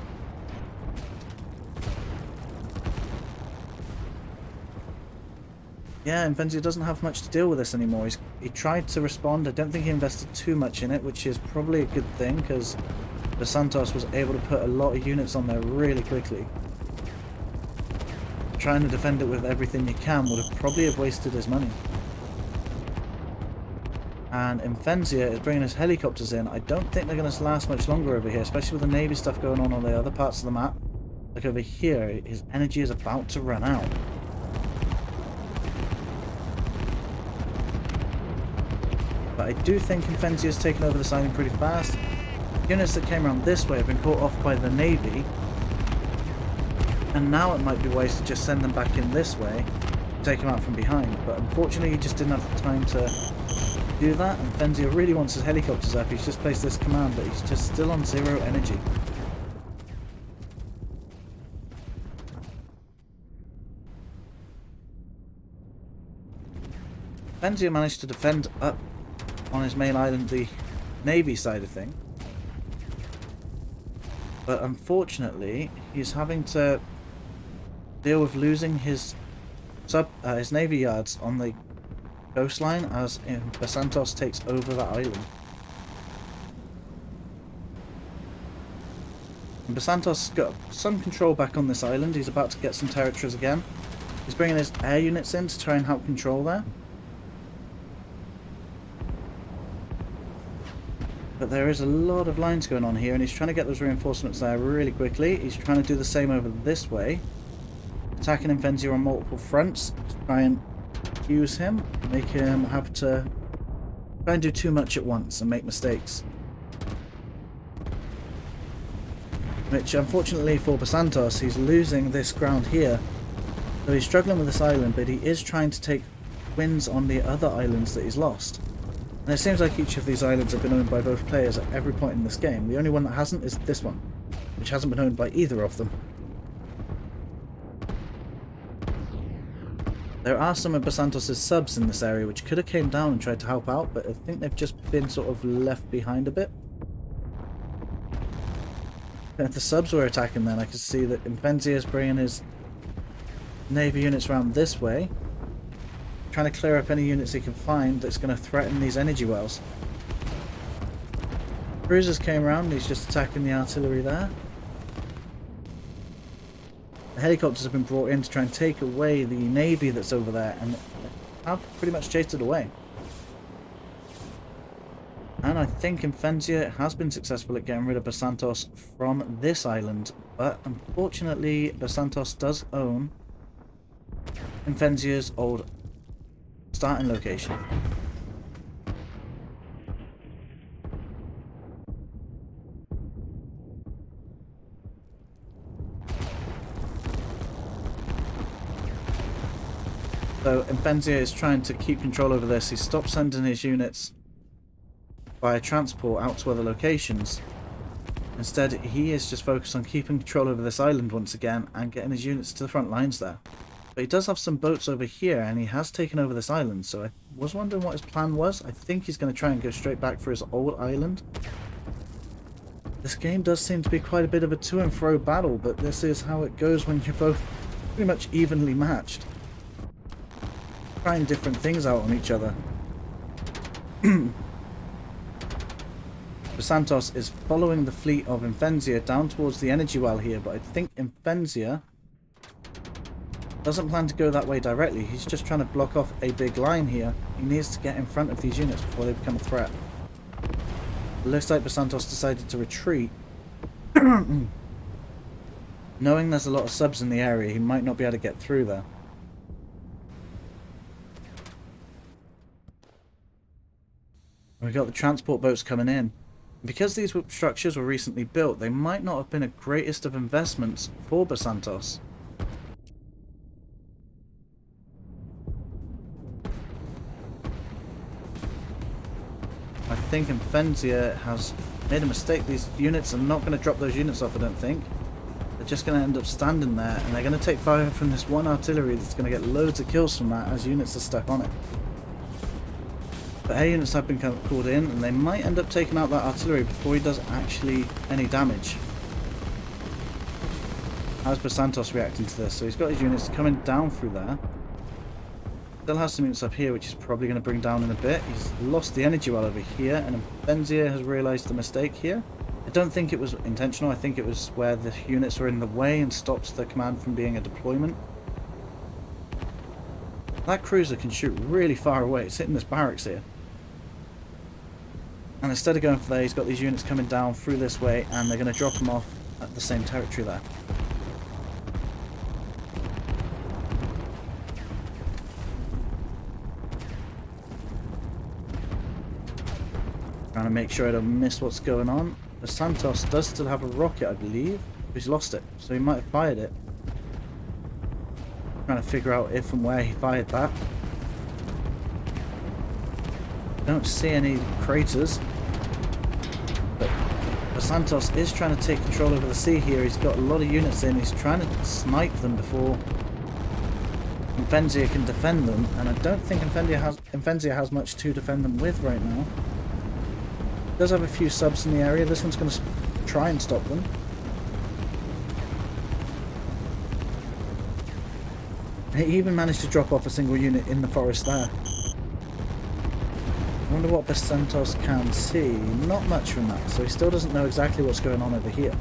Yeah, Imphenzia doesn't have much to deal with this anymore. He tried to respond. I don't think he invested too much in it, which is probably a good thing, because Basantos was able to put a lot of units on there really quickly. Trying to defend it with everything you can would have probably have wasted his money. And Imphenzia is bringing his helicopters in. I don't think they're going to last much longer over here, especially with the navy stuff going on the other parts of the map. Like over here, his energy is about to run out. But I do think Imphenzia has taken over this island pretty fast. Units that came around this way have been caught off by the Navy. And now it might be wise to just send them back in this way, take them out from behind. But unfortunately, he just didn't have the time to do that. And Imphenzia really wants his helicopters up. He's just placed this command, but he's just still on 0 energy. Imphenzia managed to defend up on his main island the Navy side of things. But unfortunately, he's having to deal with losing his Navy yards on the coastline as Basantos takes over that island. And Basantos got some control back on this island. He's about to get some territories again. He's bringing his air units in to try and help control there. But there is a lot of lines going on here, and he's trying to get those reinforcements there really quickly. He's trying to do the same over this way. Attacking Imphenzia on multiple fronts to try and use him, make him have to try and do too much at once and make mistakes. Which, unfortunately for Basantos, he's losing this ground here. So he's struggling with this island, but he is trying to take wins on the other islands that he's lost. And it seems like each of these islands have been owned by both players at every point in this game. The only one that hasn't is this one, which hasn't been owned by either of them. There are some of Basantos' subs in this area which could have came down and tried to help out, but I think they've just been sort of left behind a bit. If the subs were attacking then, I could see that Imphenzia is bringing his Navy units around this way, trying to clear up any units he can find that's going to threaten these energy wells. Cruisers came around and he's just attacking the artillery there. The helicopters have been brought in to try and take away the Navy that's over there, and have pretty much chased it away. And I think Imphenzia has been successful at getting rid of Basantos from this island, but unfortunately Basantos does own Imphenzia's old starting location. So Imphenzia is trying to keep control over this. He stopped sending his units via transport out to other locations. Instead, he is just focused on keeping control over this island once again and getting his units to the front lines there. But he does have some boats over here, and he has taken over this island, so I was wondering what his plan was. I think he's going to try and go straight back for his old island. This game does seem to be quite a bit of a to and fro battle, but this is how it goes when you're both pretty much evenly matched. Trying different things out on each other. Basantos is following the fleet of Imphenzia down towards the energy well here, but I think Imphenzia doesn't plan to go that way directly. He's just trying to block off a big line here. He needs to get in front of these units before they become a threat. It looks like Basantos decided to retreat. Knowing there's a lot of subs in the area, he might not be able to get through there. We've got the transport boats coming in. Because these structures were recently built, they might not have been the greatest of investments for Basantos. I think Imphenzia has made a mistake. These units are not going to drop those units off, I don't think. They're just going to end up standing there, and they're going to take fire from this one artillery that's going to get loads of kills from that as units are stuck on it. But air units have been called in, and they might end up taking out that artillery before he does actually any damage. How's Basantos reacting to this? So he's got his units coming down through there. Still has some units up here, which is probably going to bring down in a bit. He's lost the energy well over here, and Imphenzia has realised the mistake here. I don't think it was intentional. I think it was where the units were in the way and stopped the command from being a deployment. That cruiser can shoot really far away. It's hitting this barracks here. And instead of going for there, he's got these units coming down through this way, and they're going to drop them off at the same territory there. Trying to make sure I don't miss what's going on. Basantos does still have a rocket, I believe. He's lost it, so he might have fired it. Trying to figure out if and where he fired that. Don't see any craters. But Basantos is trying to take control over the sea here. He's got a lot of units in. He's trying to snipe them before Imphenzia can defend them. And I don't think Imphenzia has much to defend them with right now. Does have a few subs in the area. This one's going to try and stop them. He even managed to drop off a single unit in the forest there. I wonder what Basantos can see. Not much from that, so he still doesn't know exactly what's going on over here.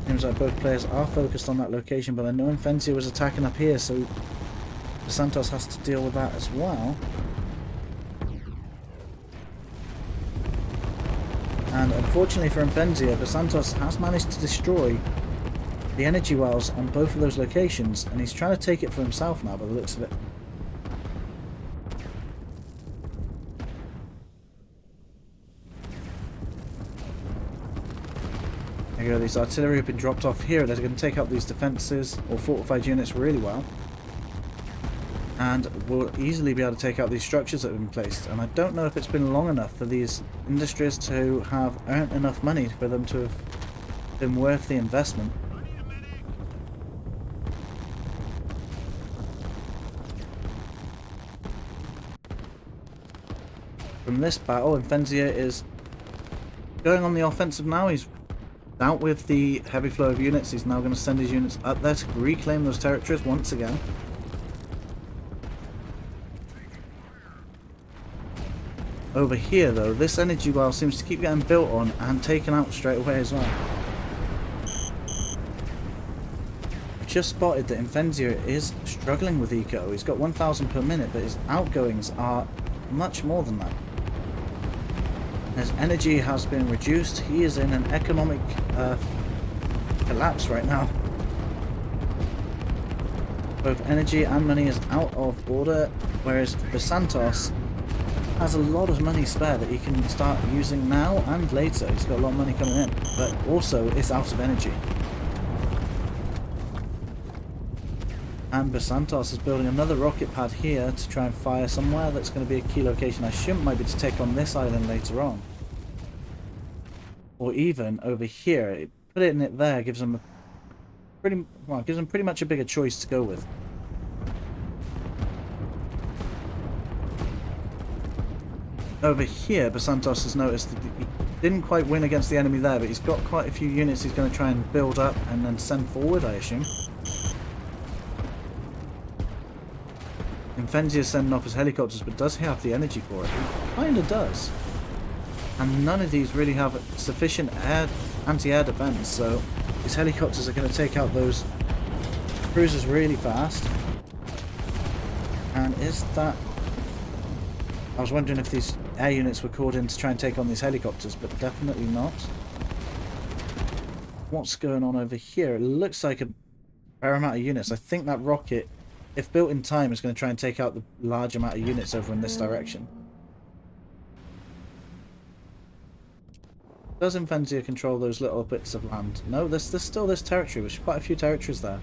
Seems like both players are focused on that location, but I know Imphenzia was attacking up here, so Basantos has to deal with that as well. And unfortunately for Imphenzia, Basantos has managed to destroy the energy wells on both of those locations, and he's trying to take it for himself now by the looks of it. There you go, these artillery have been dropped off here. They're going to take out these defences or fortified units really well. And we'll easily be able to take out these structures that have been placed. And I don't know if it's been long enough for these industries to have earned enough money for them to have been worth the investment. From this battle, Imphenzia is going on the offensive now. He's out with the heavy flow of units. He's now going to send his units up there to reclaim those territories once again. Over here though, this energy well seems to keep getting built on and taken out straight away as well. I've just spotted that Imphenzia is struggling with eco. He's got 1,000 per minute, but his outgoings are much more than that. His energy has been reduced. He is in an economic collapse right now. Both energy and money is out of order, whereas Basantos has a lot of money spare that he can start using now and later. He's got a lot of money coming in, but also it's out of energy. And Basantos is building another rocket pad here to try and fire somewhere that's going to be a key location. I assume might be to take on this island later on. Or even over here. Put it in it there gives them pretty much a bigger choice to go with. Over here, Basantos has noticed that he didn't quite win against the enemy there, but he's got quite a few units he's going to try and build up and then send forward, I assume. Imphenzia is sending off his helicopters, but does he have the energy for it? He kind of does. And none of these really have sufficient anti-air defense, so his helicopters are going to take out those cruisers really fast. And is that... I was wondering if these air units were called in to try and take on these helicopters, but definitely not. What's going on over here? It looks like a fair amount of units. I think that rocket, if built in time, is going to try and take out the large amount of units over in this direction. Does Imphenzia control those little bits of land? No, there's still this territory, which is quite a few territories there.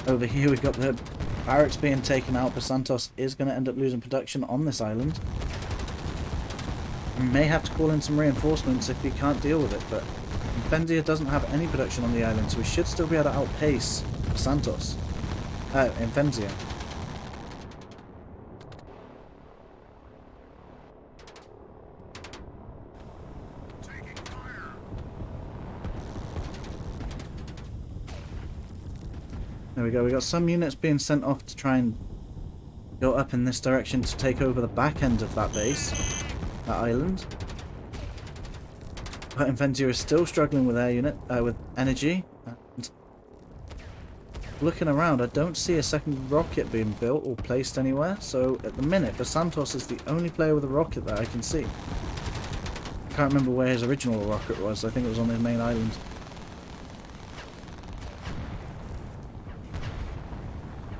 Over here we've got the barracks being taken out. Basantos is going to end up losing production on this island. We may have to call in some reinforcements if he can't deal with it, but Imphenzia doesn't have any production on the island, so we should still be able to outpace Basantos. Imphenzia. There we go, we got some units being sent off to try and go up in this direction to take over the back end of that base, that island. But Imphenzia is still struggling with with energy. And looking around, I don't see a second rocket being built or placed anywhere. So at the minute, Basantos is the only player with a rocket that I can see. I can't remember where his original rocket was. I think it was on his main island.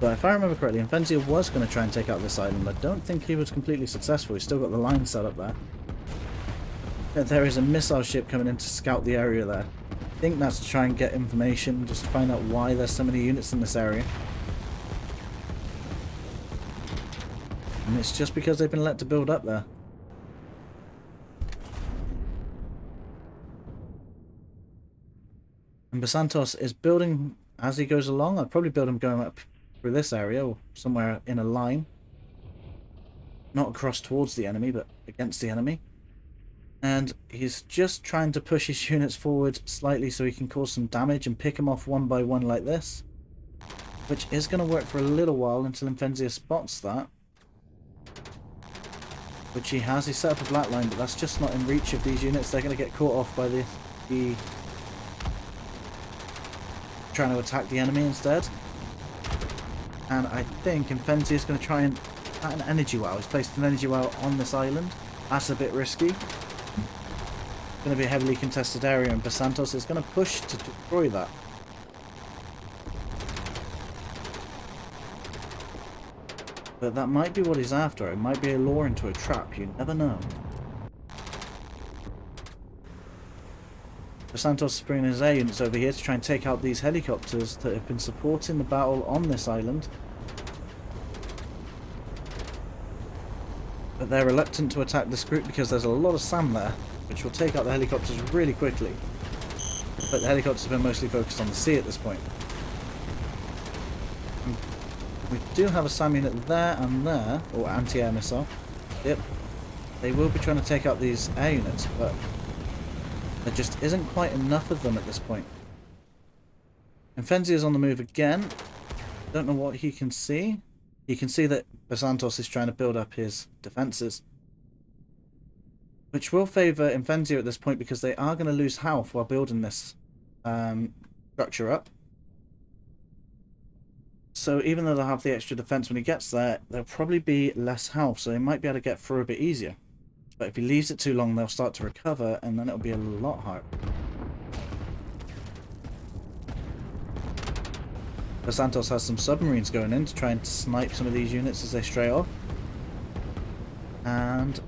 But if I remember correctly, Imphenzia was going to try and take out this island. I don't think he was completely successful. He's still got the line set up there. There is a missile ship coming in to scout the area there. I think that's to try and get information, just to find out why there's so many units in this area. And it's just because they've been let to build up there. And Basantos is building as he goes along. I'd probably build him going up through this area or somewhere in a line. Not across towards the enemy, but against the enemy. And he's just trying to push his units forward slightly so he can cause some damage and pick them off one by one like this. Which is going to work for a little while until Imphenzia spots that. Which he has. He set up a black line, but that's just not in reach of these units. They're going to get caught off by the trying to attack the enemy instead. And I think Imphenzia is going to try and plant an energy well. He's placed an energy well on this island. That's a bit risky. It's going to be a heavily contested area, and Basantos is going to push to destroy that. But that might be what he's after. It might be a lure into a trap. You never know. Basantos is bringing his air units over here to try and take out these helicopters that have been supporting the battle on this island. But they're reluctant to attack this group because there's a lot of SAM there, which will take out the helicopters really quickly. But the helicopters have been mostly focused on the sea at this point. And we do have a SAM unit there and there, or anti-air missile. Yep. They will be trying to take out these air units, but there just isn't quite enough of them at this point. Imphenzia is on the move again. Don't know what he can see. He can see that Basantos is trying to build up his defences, which will favour Imphenzia at this point because they are going to lose health while building this structure up. So even though they'll have the extra defence when he gets there, there'll probably be less health, so they might be able to get through a bit easier. But if he leaves it too long, they'll start to recover, and then it'll be a lot harder. Basantos has some submarines going in to try and snipe some of these units as they stray off. And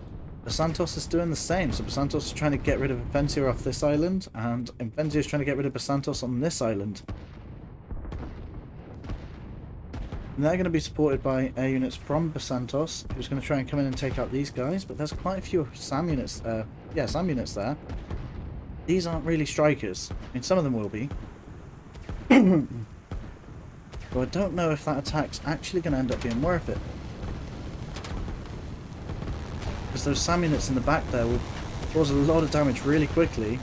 Basantos is doing the same. So Basantos is trying to get rid of Imphenzia off this island, and Imphenzia is trying to get rid of Basantos on this island. And they're going to be supported by air units from Basantos, who's going to try and come in and take out these guys. But there's quite a few SAM units, SAM units there. These aren't really strikers. I mean, some of them will be. But I don't know if that attack's actually going to end up being worth it. Because those SAM units in the back there will cause a lot of damage really quickly.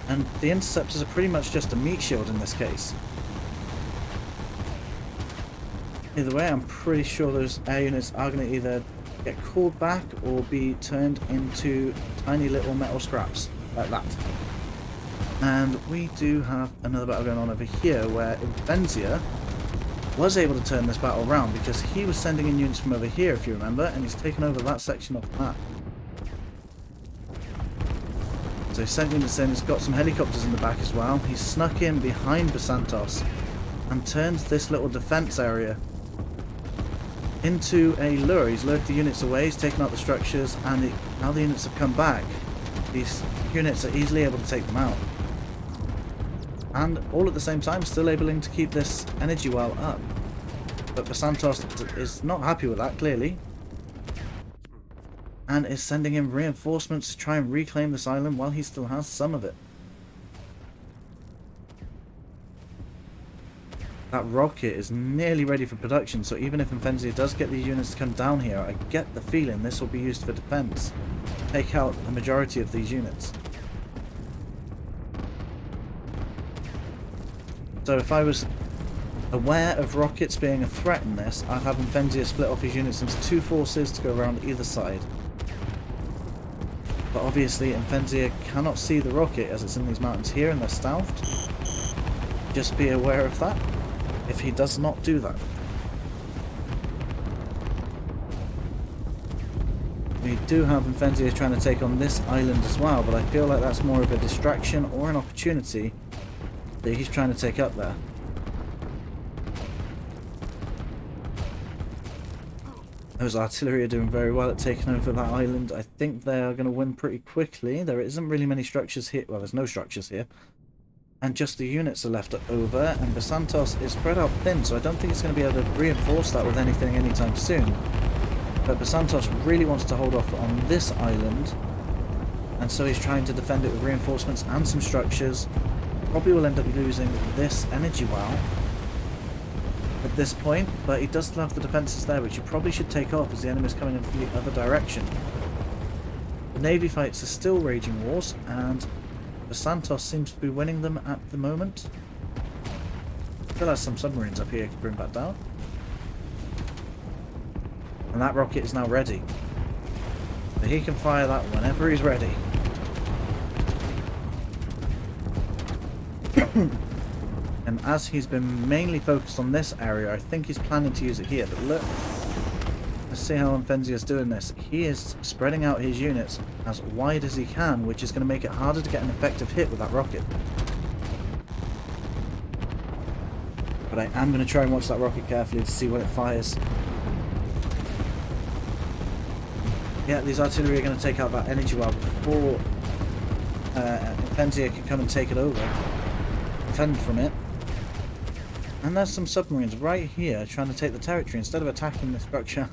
And the interceptors are pretty much just a meat shield in this case. Either way, I'm pretty sure those air units are going to either get called back or be turned into tiny little metal scraps, like that. And we do have another battle going on over here, where Imphenzia was able to turn this battle around because he was sending in units from over here, if you remember, and he's taken over that section of the map. So he sent units in, he's got some helicopters in the back as well. He's snuck in behind Basantos and turned this little defense area into a lure. He's lured the units away, he's taken out the structures, and now the units have come back. These units are easily able to take them out. And all at the same time still able to keep this energy well up. But Basantos is not happy with that, clearly. And is sending in reinforcements to try and reclaim this island while he still has some of it. That rocket is nearly ready for production, so even if Imphenzia does get these units to come down here, I get the feeling this will be used for defense. Take out the majority of these units. So if I was aware of rockets being a threat in this, I'd have Imphenzia split off his units into two forces to go around either side. But obviously Imphenzia cannot see the rocket as it's in these mountains here and they're stealthed. Just be aware of that if he does not do that. We do have Imphenzia trying to take on this island as well, but I feel like that's more of a distraction or an opportunity that he's trying to take up there. Those artillery are doing very well at taking over that island. I think they are going to win pretty quickly. There isn't really many structures here. Well, there's no structures here. And just the units are left over. And Basantos is spread out thin, so I don't think it's going to be able to reinforce that with anything anytime soon. But Basantos really wants to hold off on this island. And so he's trying to defend it with reinforcements and some structures. Probably will end up losing this energy wow at this point, but he does still have the defences there, which you probably should take off as the enemy's coming in from the other direction. The navy fights are still raging wars, and Basantos seems to be winning them at the moment. Still has some submarines up here to bring back down. And that rocket is now ready. So he can fire that whenever he's ready. And as he's been mainly focused on this area, I think he's planning to use it here. But look, let's see how Imphenzia is doing this. He is spreading out his units as wide as he can, which is going to make it harder to get an effective hit with that rocket. But I am going to try and watch that rocket carefully to see when it fires. Yeah, these artillery are going to take out that energy well before Imphenzia can come and take it over. Defend from it. And there's some submarines right here trying to take the territory instead of attacking the structure.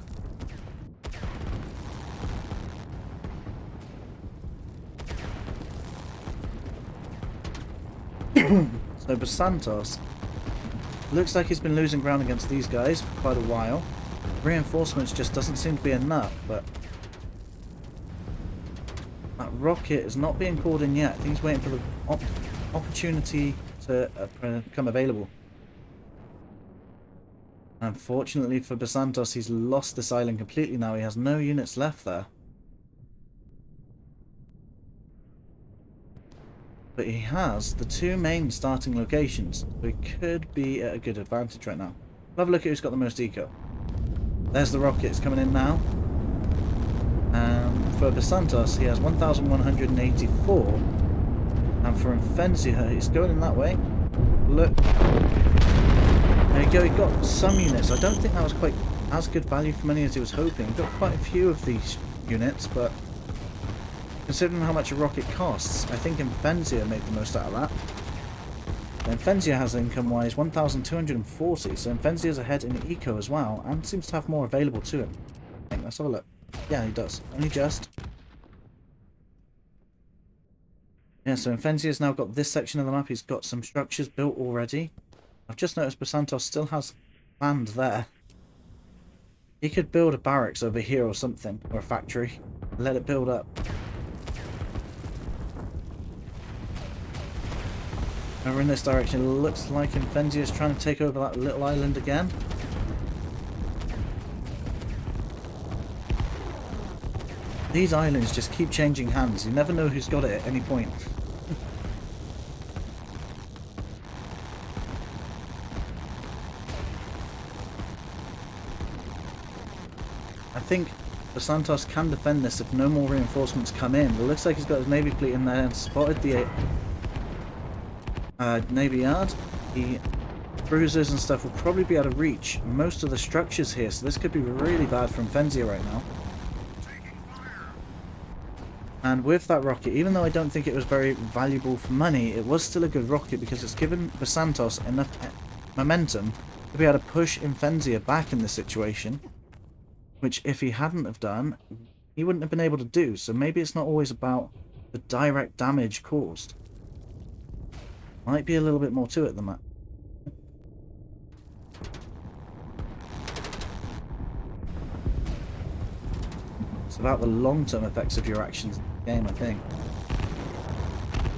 So Basantos looks like he's been losing ground against these guys for quite a while. Reinforcements just doesn't seem to be enough, but that rocket is not being called in yet. I think he's waiting for the opportunity to become available. Unfortunately for Basantos, he's lost this island completely now. He has no units left there. But he has the two main starting locations, so he could be at a good advantage right now. We'll have a look at who's got the most eco. There's the rocket, it's coming in now. And for Basantos, he has 1,184. And for Imphenzia, he's going in that way. Look. There you go, he got some units. I don't think that was quite as good value for money as he was hoping. He got quite a few of these units, but considering how much a rocket costs, I think Imphenzia made the most out of that. Imphenzia has income-wise 1,240, so Imphenzia is ahead in eco as well, and seems to have more available to him. I think, let's have a look. Yeah, he does. Only just. Yeah, so Impenzia's now got this section of the map. He's got some structures built already. I've just noticed Basantos still has land there. He could build a barracks over here or something, or a factory. Let it build up. Over in this direction, it looks like Imphenzia is trying to take over that little island again. These islands just keep changing hands. You never know who's got it at any point. I think Basantos can defend this if no more reinforcements come in. It looks like he's got his navy fleet in there and spotted the navy yard. The cruisers and stuff will probably be able to reach most of the structures here, so this could be really bad for Imphenzia right now. And with that rocket, even though I don't think it was very valuable for money, it was still a good rocket because it's given Basantos enough momentum to be able to push Imphenzia back in this situation, which if he hadn't have done, he wouldn't have been able to do. So maybe it's not always about the direct damage caused. Might be a little bit more to it than that. It's about the long-term effects of your actions in the game, I think.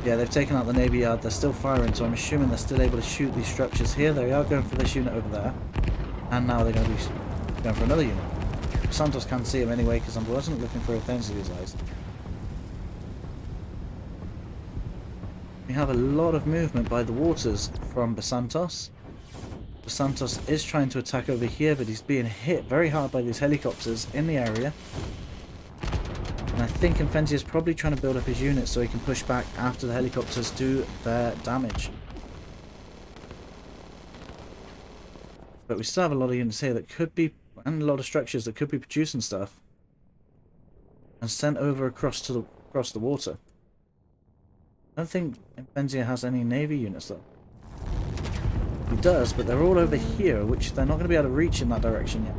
Yeah, they've taken out the navy yard. They're still firing, so I'm assuming they're still able to shoot these structures here. They are going for this unit over there. And now they're going to be going for another unit. Santos can't see him anyway because I wasn't looking for Impenzia's eyes. We have a lot of movement by the waters from Basantos. Basantos is trying to attack over here, but he's being hit very hard by these helicopters in the area. And I think Imphenzia is probably trying to build up his units so he can push back after the helicopters do their damage. But we still have a lot of units here that could be and a lot of structures that could be producing stuff, and sent over across the water. I don't think Imphenzia has any navy units though. He does, but they're all over here, which they're not going to be able to reach in that direction yet.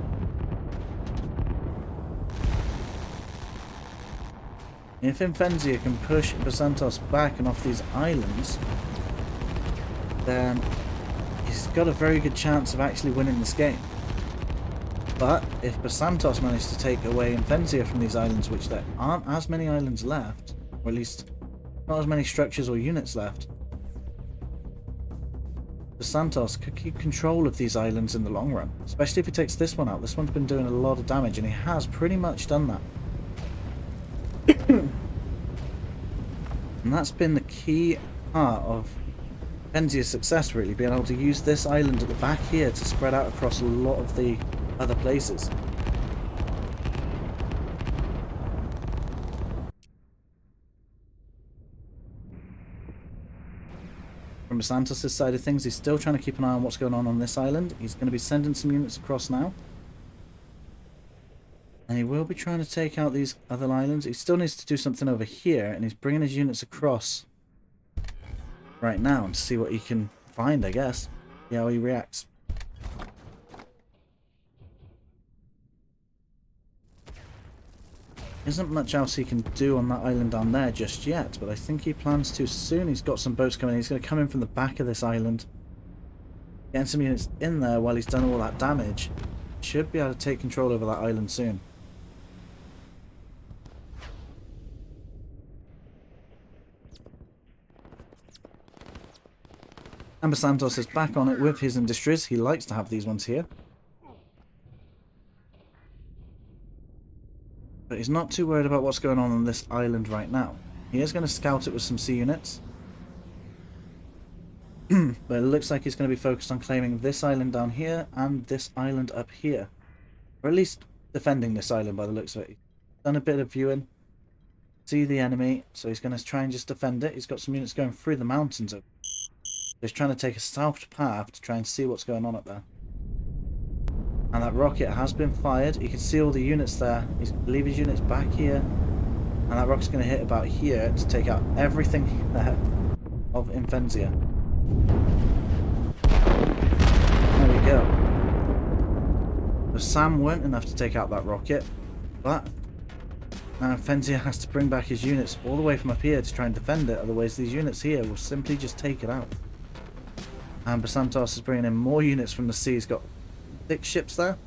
If Imphenzia can push Basantos back and off these islands, then he's got a very good chance of actually winning this game. But if Basantos managed to take away Imphenzia from these islands, which there aren't as many islands left, or at least not as many structures or units left, Basantos could keep control of these islands in the long run, especially if he takes this one out. This one's been doing a lot of damage, and he has pretty much done that. And that's been the key part of Imphenzia's success, really, being able to use this island at the back here to spread out across a lot of the other places. From Basantos' side of things, he's still trying to keep an eye on what's going on this island. He's going to be sending some units across now. And he will be trying to take out these other islands. He still needs to do something over here, and he's bringing his units across right now and see what he can find, I guess. See how he reacts. Isn't much else he can do on that island down there just yet, but I think he plans to soon. He's got some boats coming in. He's going to come in from the back of this island, getting some units in there while he's done all that damage. Should be able to take control over that island soon. And Basantos is back on it with his industries. He likes to have these ones here. But he's not too worried about what's going on this island right now. He is going to scout it with some sea units. But it looks like he's going to be focused on claiming this island down here and this island up here. Or at least defending this island by the looks of it. He's done a bit of viewing. See the enemy. So he's going to try and just defend it. He's got some units going through the mountains. He's trying to take a south path to try and see what's going on up there. And that rocket has been fired. You can see all the units there. He's going to leave his units back here. And that rocket's going to hit about here to take out everything there of Imphenzia. There we go. So Sam weren't enough to take out that rocket. But now Imphenzia has to bring back his units all the way from up here to try and defend it. Otherwise these units here will simply just take it out. And Basantos is bringing in more units from the sea. He's got 6 ships there,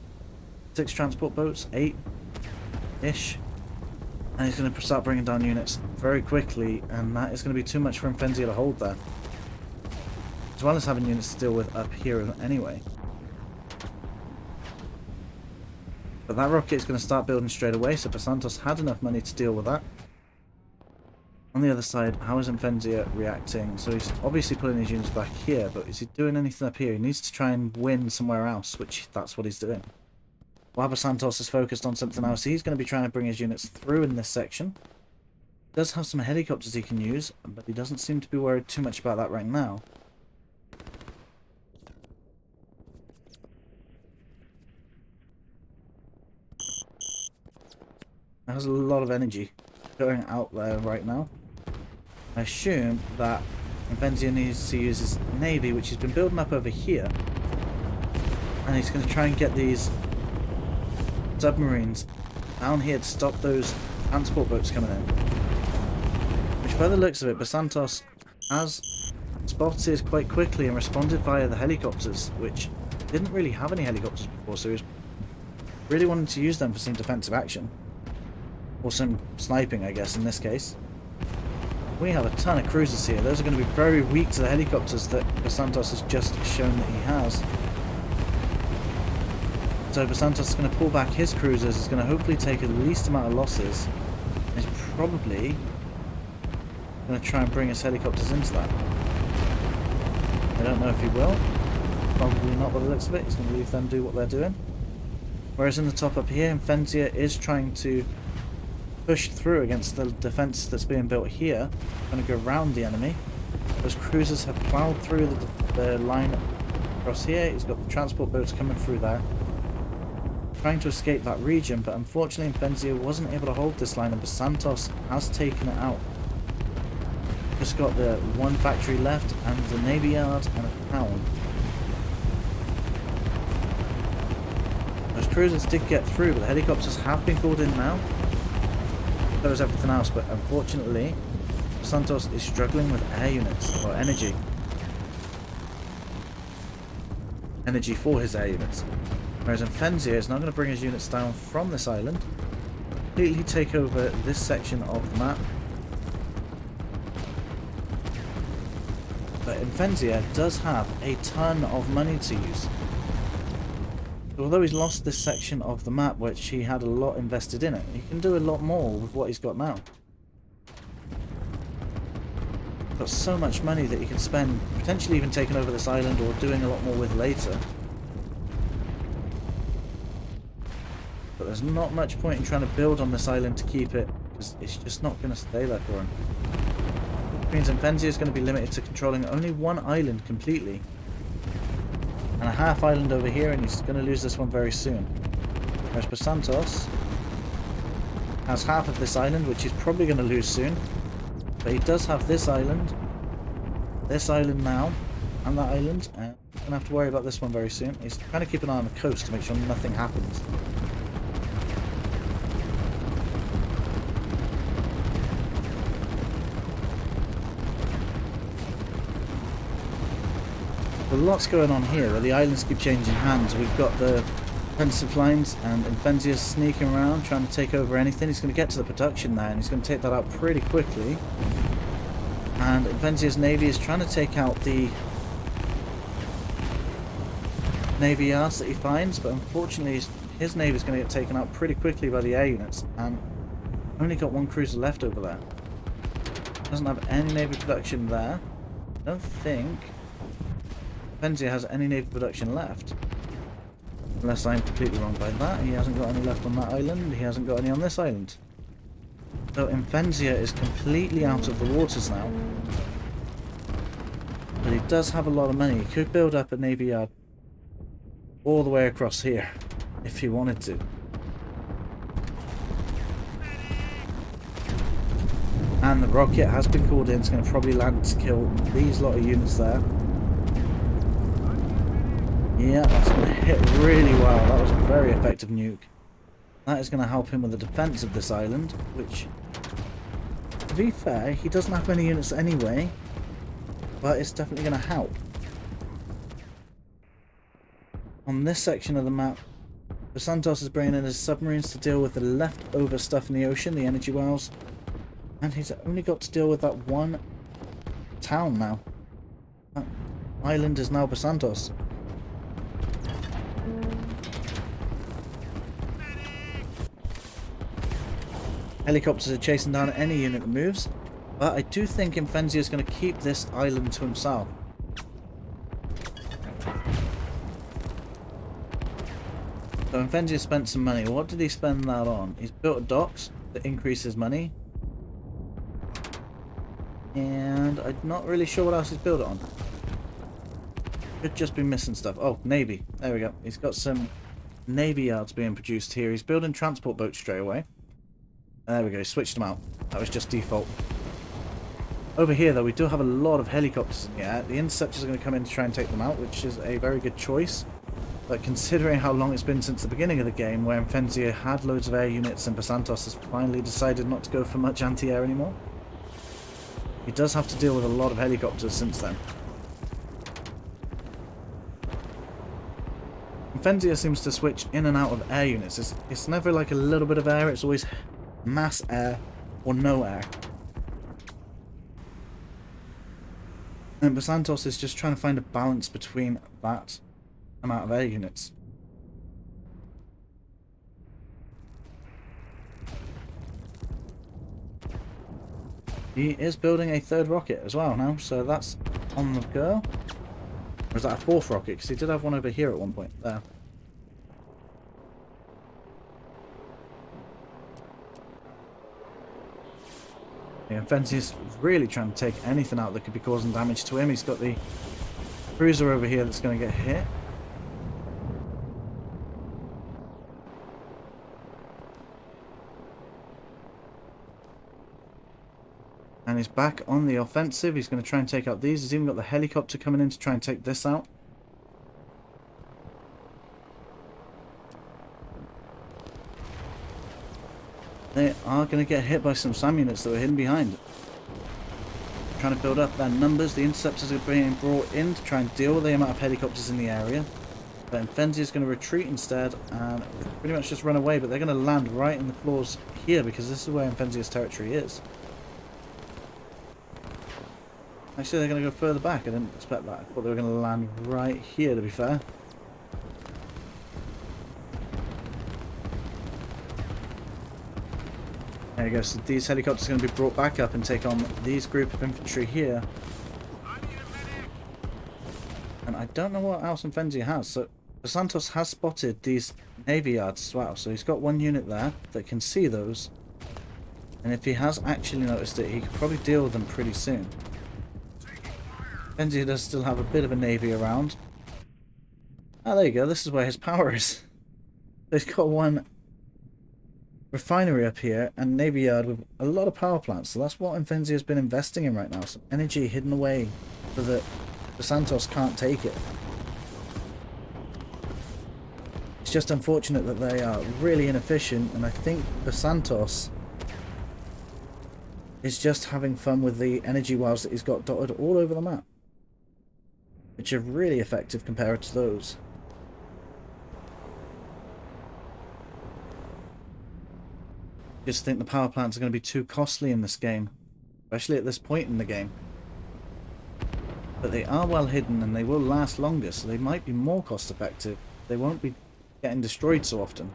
6 transport boats, 8-ish, and he's going to start bringing down units very quickly, and that is going to be too much for Imphenzia to hold there, as well as having units to deal with up here anyway. But that rocket is going to start building straight away, so Basantos had enough money to deal with that. On the other side, how is Imphenzia reacting? So he's obviously pulling his units back here, but is he doing anything up here? He needs to try and win somewhere else, which that's what he's doing. While Basantos is focused on something else, he's going to be trying to bring his units through in this section. He does have some helicopters he can use, but he doesn't seem to be worried too much about that right now. There's a lot of energy going out there right now. I assume that Imphenzia needs to use his navy, which he's been building up over here, and he's going to try and get these submarines down here to stop those transport boats coming in. Which, by the looks of it, Basantos has spotted quite quickly and responded via the helicopters, which didn't really have any helicopters before, so he was really wanting to use them for some defensive action. Or some sniping, I guess, in this case. We have a ton of cruisers here. Those are going to be very weak to the helicopters that Basantos has just shown that he has. So Basantos is going to pull back his cruisers. He's going to hopefully take the least amount of losses. He's probably going to try and bring his helicopters into that. I don't know if he will. Probably not by the looks of it. He's going to leave them do what they're doing. Whereas in the top up here, Imphenzia is trying to push through against the defense that's being built here. Going to go around the enemy. Those cruisers have plowed through the line across here. He's got the transport boats coming through there. trying to escape that region, but unfortunately Imphenzia wasn't able to hold this line and Basantos has taken it out. Just got the one factory left and the navy yard and a town. Those cruisers did get through, but the helicopters have been called in now. So is everything else, but unfortunately Basantos is struggling with air units, or energy. Energy for his air units. Whereas Imphenzia is now going to bring his units down from this island, completely take over this section of the map. But Imphenzia does have a ton of money to use. So although he's lost this section of the map, which he had a lot invested in it, he can do a lot more with what he's got now. He's got so much money that he can spend, potentially even taking over this island or doing a lot more with later. But there's not much point in trying to build on this island to keep it, because it's just not going to stay there for him. Which means Imphenzia is going to be limited to controlling only one island completely. And a half island over here, and he's going to lose this one very soon. Whereas Basantos has half of this island, which he's probably going to lose soon. But he does have this island now, and that island. And he's going to have to worry about this one very soon. He's trying to keep an eye on the coast to make sure nothing happens. There's lots going on here where the islands keep changing hands. We've got the defensive lines and Impenzia's sneaking around trying to take over anything. He's going to get to the production there and he's going to take that out pretty quickly. And Impenzia's navy is trying to take out the navy yards that he finds, but unfortunately his navy is going to get taken out pretty quickly by the air units, and only got one cruiser left over there. Doesn't have any navy production there. I don't think Imphenzia has any navy production left. Unless I'm completely wrong by that. He hasn't got any left on that island. He hasn't got any on this island. So Imphenzia is completely out of the waters now. But he does have a lot of money. He could build up a navy yard all the way across here if he wanted to. And the rocket has been called in. It's going to probably land to kill these lot of units there. Yeah, that's going to hit really well. That was a very effective nuke. That is going to help him with the defense of this island, which, to be fair, he doesn't have many units anyway, but it's definitely going to help. On this section of the map, Basantos is bringing in his submarines to deal with the leftover stuff in the ocean, the energy wells, and he's only got to deal with that one town now. That island is now Basantos. Helicopters are chasing down any unit that moves, but I do think Imphenzia is going to keep this island to himself. So Imphenzia spent some money. What did he spend that on? He's built a docks to increase his money. And I'm not really sure what else he's built it on. Could just be missing stuff. Oh, Navy. There we go. He's got some Navy yards being produced here. He's building transport boats straight away. There we go, switched them out. That was just default. Over here, though, we do have a lot of helicopters in the air. The interceptors are going to come in to try and take them out, which is a very good choice. But considering how long it's been since the beginning of the game, where Imphenzia had loads of air units and Basantos has finally decided not to go for much anti-air anymore, he does have to deal with a lot of helicopters since then. Imphenzia seems to switch in and out of air units. It's never like a little bit of air, it's always mass air or no air. And Basantos is just trying to find a balance between that amount of air units. He is building a third rocket as well now, so that's on the go. Or is that a fourth rocket? Because he did have one over here at one point. There. Yeah, Imphenzia's really trying to take anything out that could be causing damage to him. He's got the cruiser over here that's going to get hit. And he's back on the offensive. He's going to try and take out these. He's even got the helicopter coming in to try and take this out. They are going to get hit by some SAM units that were hidden behind. Trying to build up their numbers. The interceptors are being brought in to try and deal with the amount of helicopters in the area. But Imphenzia is going to retreat instead and pretty much just run away. But they're going to land right in the floors here because this is where Imphenzia's territory is. Actually, they're going to go further back. I didn't expect that. I thought they were going to land right here, to be fair. There you go. So these helicopters are going to be brought back up and take on these group of infantry here. And I don't know what else Imphenzia has. So Basantos has spotted these navy yards as well. So he's got one unit there that can see those. And if he has actually noticed it, he could probably deal with them pretty soon. Imphenzia does still have a bit of a navy around. Ah, there you go. This is where his power is. He's got one refinery up here and navy yard with a lot of power plants. So that's what Imphenzia has been investing in right now. Some energy hidden away so that Basantos can't take it. It's just unfortunate that they are really inefficient, and I think Basantos is just having fun with the energy wells that he's got dotted all over the map, which are really effective compared to those. Just think the power plants are going to be too costly in this game, especially at this point in the game. But they are well hidden and they will last longer, so they might be more cost effective. They won't be getting destroyed so often.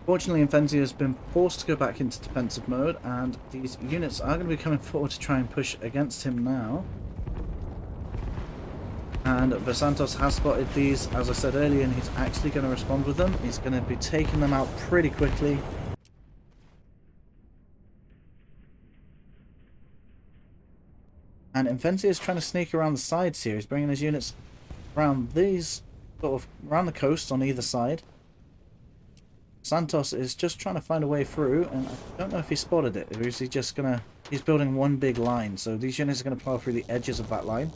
Fortunately, Imphenzia has been forced to go back into defensive mode, and these units are going to be coming forward to try and push against him now. And Basantos has spotted these, as I said earlier, and he's actually going to respond with them. He's going to be taking them out pretty quickly. And Imphenzia is trying to sneak around the sides here. He's bringing his units around these, sort of around the coast on either side. Santos is just trying to find a way through, and I don't know if he spotted it, or is he just gonna... He's building one big line, so these units are going to plow through the edges of that line.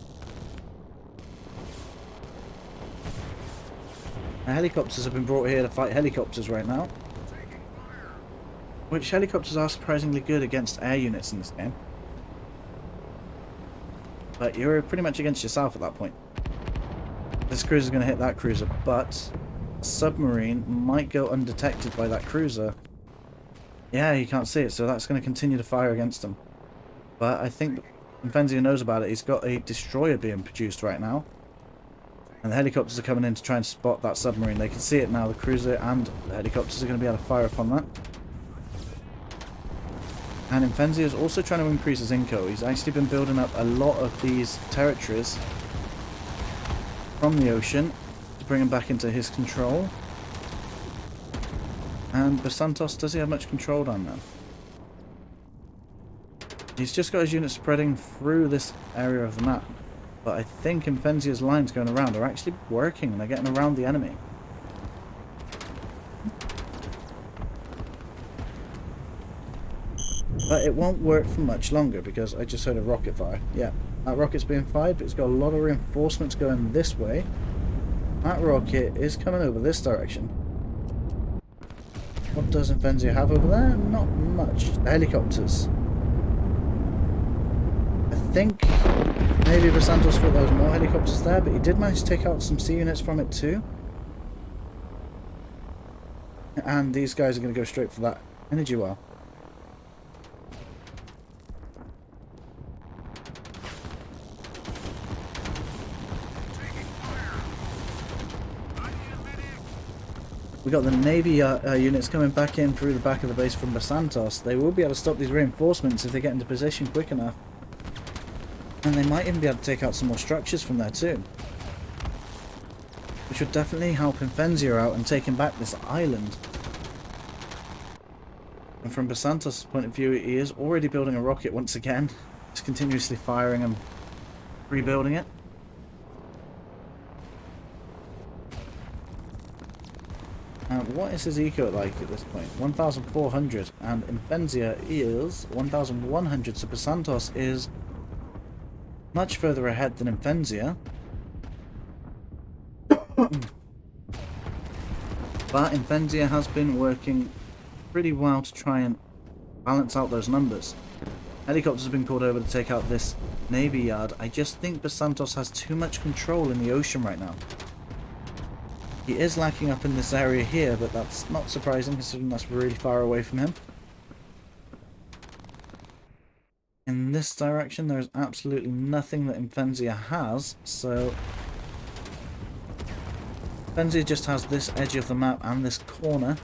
The helicopters have been brought here to fight helicopters right now, which helicopters are surprisingly good against air units in this game. But you're pretty much against yourself at that point. This cruiser is going to hit that cruiser, but a submarine might go undetected by that cruiser. Yeah, he can't see it, so that's going to continue to fire against him. But I think Imphenzia knows about it. He's got a destroyer being produced right now. And the helicopters are coming in to try and spot that submarine. They can see it now. The cruiser and the helicopters are going to be able to fire upon that. And Imphenzia is also trying to increase his inco. He's actually been building up a lot of these territories from the ocean to bring them back into his control. And Basantos, does he have much control on them? He's just got his units spreading through this area of the map. But I think Imphenzia's lines going around are actually working and they're getting around the enemy. But it won't work for much longer because I just heard a rocket fire. Yeah, that rocket's being fired, but it's got a lot of reinforcements going this way. That rocket is coming over this direction. What does Imphenzia have over there? Not much. The helicopters. I think maybe Basantos thought there was more helicopters there, but he did manage to take out some C units from it too. And these guys are going to go straight for that energy well. We got the Navy units coming back in through the back of the base from Basantos. They will be able to stop these reinforcements if they get into position quick enough. And they might even be able to take out some more structures from there too. Which would definitely help Imphenzia out and taking back this island. And from Basantos' point of view, he is already building a rocket once again. Just continuously firing them rebuilding it. And what is his eco like at this point? 1,400, and Imphenzia is 1,100, so Basantos is much further ahead than Imphenzia. But Imphenzia has been working pretty well to try and balance out those numbers. Helicopters have been called over to take out this navy yard. I just think Basantos has too much control in the ocean right now. He is lacking up in this area here, but that's not surprising considering that's really far away from him. In this direction there is absolutely nothing that Imphenzia has, so Imphenzia just has this edge of the map and this corner,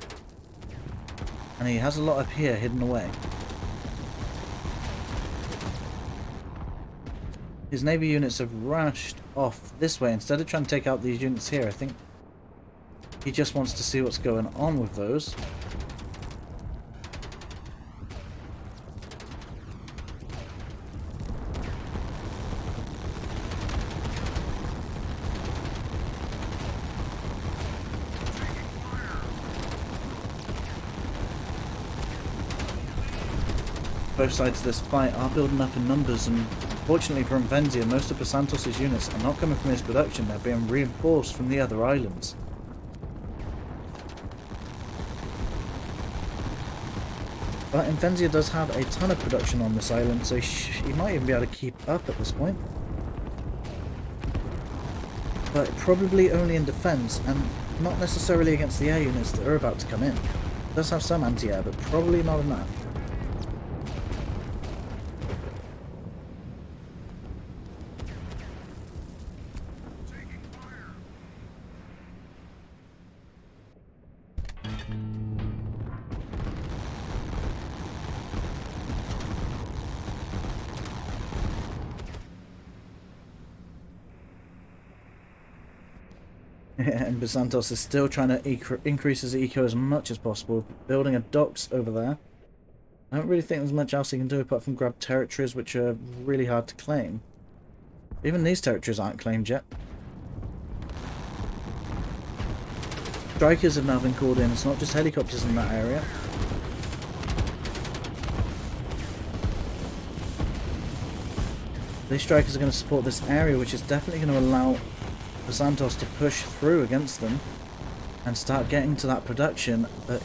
and he has a lot up here hidden away. His navy units have rushed off this way instead of trying to take out these units here. I think he just wants to see what's going on with those. Both sides of this fight are building up in numbers, and fortunately for Imphenzia, most of Basantos' units are not coming from his production, they're being reinforced from the other islands. But Imphenzia does have a ton of production on this island, so he might even be able to keep up at this point. But probably only in defense, and not necessarily against the air units that are about to come in. It does have some anti-air, but probably not enough. And Basantos is still trying to increase his eco as much as possible, building a docks over there. I don't really think there's much else he can do apart from grab territories which are really hard to claim. Even these territories aren't claimed yet. Strikers have now been called in, it's not just helicopters in that area. These strikers are going to support this area, which is definitely going to allow Basantos to push through against them and start getting to that production that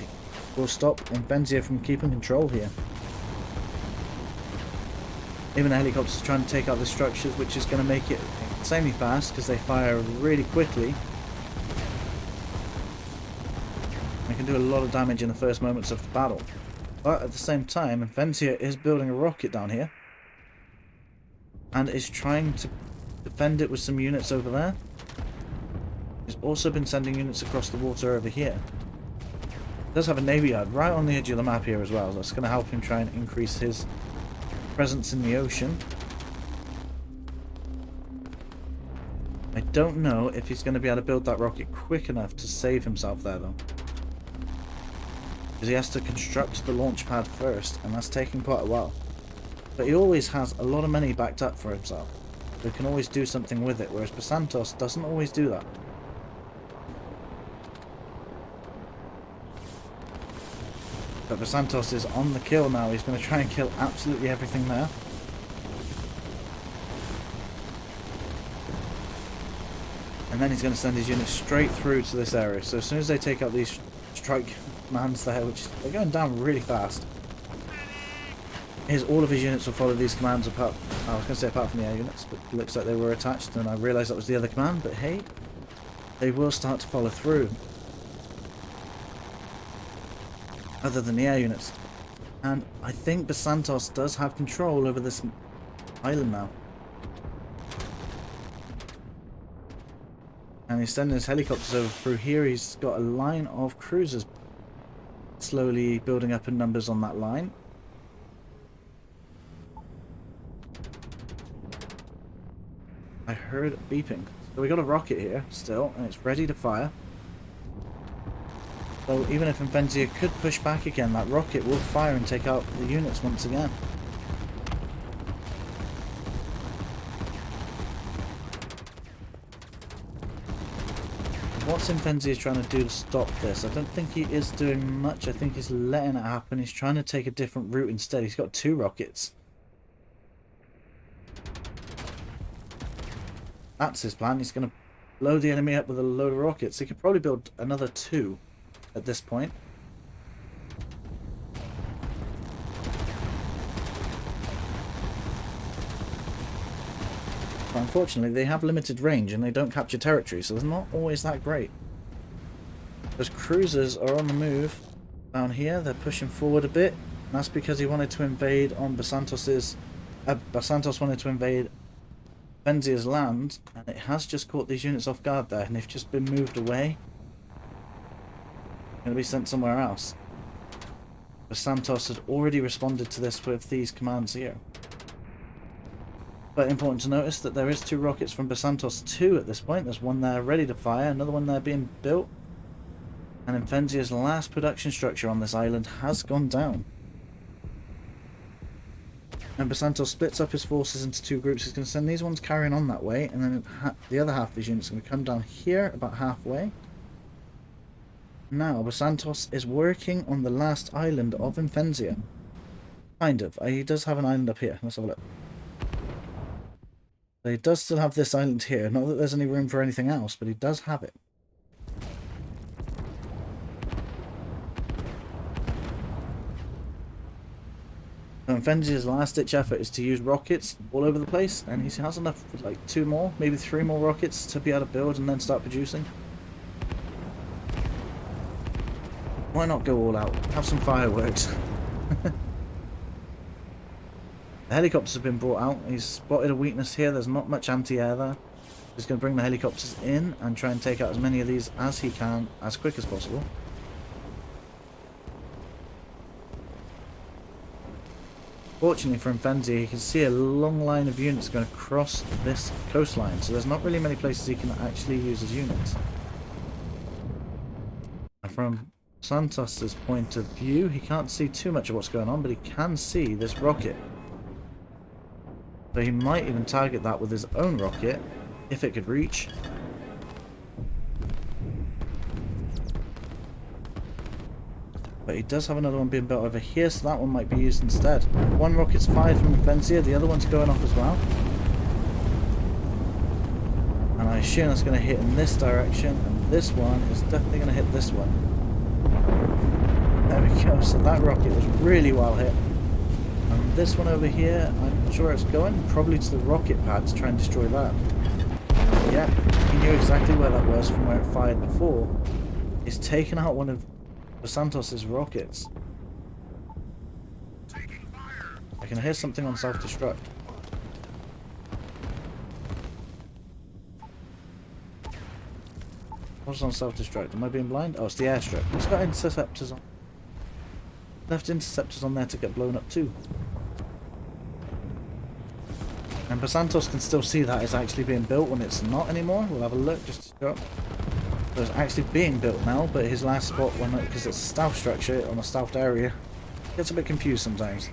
will stop Imphenzia from keeping control here. Even the helicopters are trying to take out the structures, which is going to make it insanely fast because they fire really quickly. They can do a lot of damage in the first moments of the battle. But at the same time, Imphenzia is building a rocket down here and is trying to defend it with some units over there. He's also been sending units across the water over here. He does have a navy yard right on the edge of the map here as well. That's going to help him try and increase his presence in the ocean. I don't know if he's going to be able to build that rocket quick enough to save himself there though. Because he has to construct the launch pad first, and that's taking quite a while. But he always has a lot of money backed up for himself. So he can always do something with it, whereas Basantos doesn't always do that. But Basantos is on the kill now. He's going to try and kill absolutely everything there. And then he's going to send his units straight through to this area. So as soon as they take out these strike commands there, which they're going down really fast, all of his units will follow these commands apart. I was going to say apart from the air units, but it looks like they were attached, and I realised that was the other command, but hey, they will start to follow through. Other than the air units. And I think Basantos does have control over this island now. And he's sending his helicopters over through here. He's got a line of cruisers slowly building up in numbers on that line. I heard beeping. So we got a rocket here still, and it's ready to fire. So even if Imphenzia could push back again, that rocket will fire and take out the units once again. what's Imphenzia trying to do to stop this? I don't think he is doing much. I think he's letting it happen. He's trying to take a different route instead. He's got 2 rockets. That's his plan. He's going to blow the enemy up with a load of rockets. He could probably build another 2 at this point. But unfortunately, they have limited range and they don't capture territory, so they're not always that great. Those cruisers are on the move down here. They're pushing forward a bit. And that's because he wanted to invade on Basantos's... Basantos wanted to invade Imphenzia's land, and it has just caught these units off guard there, and they've just been moved away. Going to be sent somewhere else. Basantos had already responded to this with these commands here. But important to notice that there is 2 rockets from Basantos 2 at this point. There's one there ready to fire, another one there being built. And Imphenzia's last production structure on this island has gone down. And Basantos splits up his forces into 2 groups. He's going to send these ones carrying on that way, and then the other half of his units are going to come down here about halfway. Now Basantos is working on the last island of Imphenzia. Kind of. He does have an island up here. Let's have a look. So he does still have this island here. Not that there's any room for anything else, but he does have it. Imphenzia's last-ditch effort is to use rockets all over the place, and he has enough for like 2 more, maybe 3 more rockets to be able to build and then start producing. Why not go all out? Have some fireworks. The helicopters have been brought out. He's spotted a weakness here. There's not much anti-air there. He's going to bring the helicopters in and try and take out as many of these as he can as quick as possible. Fortunately for Imphenzia, he can see a long line of units going across this coastline, so there's not really many places he can actually use his units. And from Santos' point of view, he can't see too much of what's going on, but he can see this rocket. So he might even target that with his own rocket, if it could reach. But he does have another one being built over here, so that one might be used instead. One rocket's fired from Imphenzia, the other one's going off as well. And I assume that's going to hit in this direction, and this one is definitely going to hit this one. There we go, so that rocket was really well hit. And this one over here, I'm sure it's going probably to the rocket pad to try and destroy that. Yeah, he knew exactly where that was from where it fired before. It's taken out one of Basantos' rockets. I can hear something on self-destruct. What's on self-destruct? Am I being blind? Oh, it's the airstrip. It's got interceptors on. Left interceptors on there to get blown up too. And Basantos can still see that it's actually being built when it's not anymore. We'll have a look just to show up. So it's actually being built now, but his last spot went up because it's a stealth structure on a stealth area. Gets a bit confused sometimes.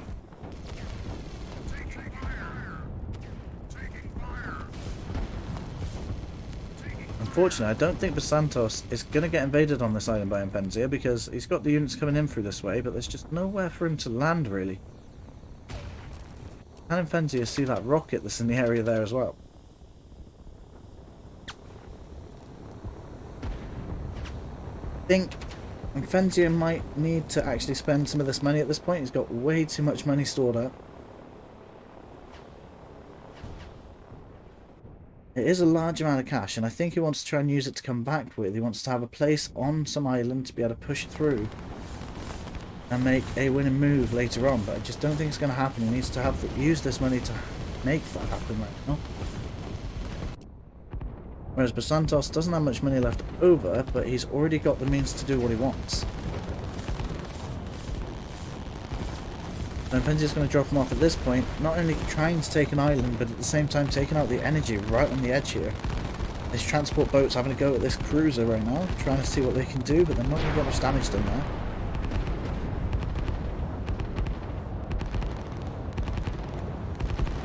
Unfortunately, I don't think Basantos is going to get invaded on this island by Imphenzia because he's got the units coming in through this way, but there's just nowhere for him to land, really. Can Imphenzia see that rocket that's in the area there as well? I think Imphenzia might need to actually spend some of this money at this point. He's got way too much money stored up. It is a large amount of cash, and I think he wants to try and use it to come back with. He wants to have a place on some island to be able to push through and make a winning move later on, but I just don't think it's going to happen. He needs to use this money to make that happen right now. Whereas Basantos doesn't have much money left over, but he's already got the means to do what he wants. So Imphenzia's going to drop him off at this point, not only trying to take an island, but at the same time taking out the energy right on the edge here. His transport boat's having a go at this cruiser right now, trying to see what they can do, but they're not going to get much damage done there.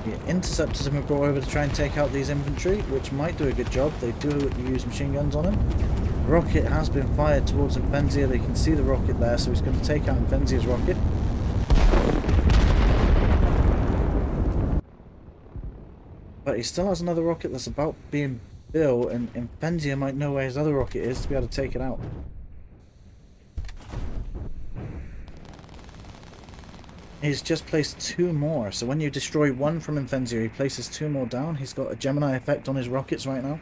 The interceptors have been brought over to try and take out these infantry, which might do a good job. They do use machine guns on them. rocket has been fired towards Imphenzia. They can see the rocket there, so he's going to take out Imphenzia's rocket. But he still has another rocket that's about being built, and Imphenzia might know where his other rocket is to be able to take it out. He's just placed 2 more, so when you destroy one from Imphenzia, he places 2 more down. He's got a Gemini effect on his rockets right now.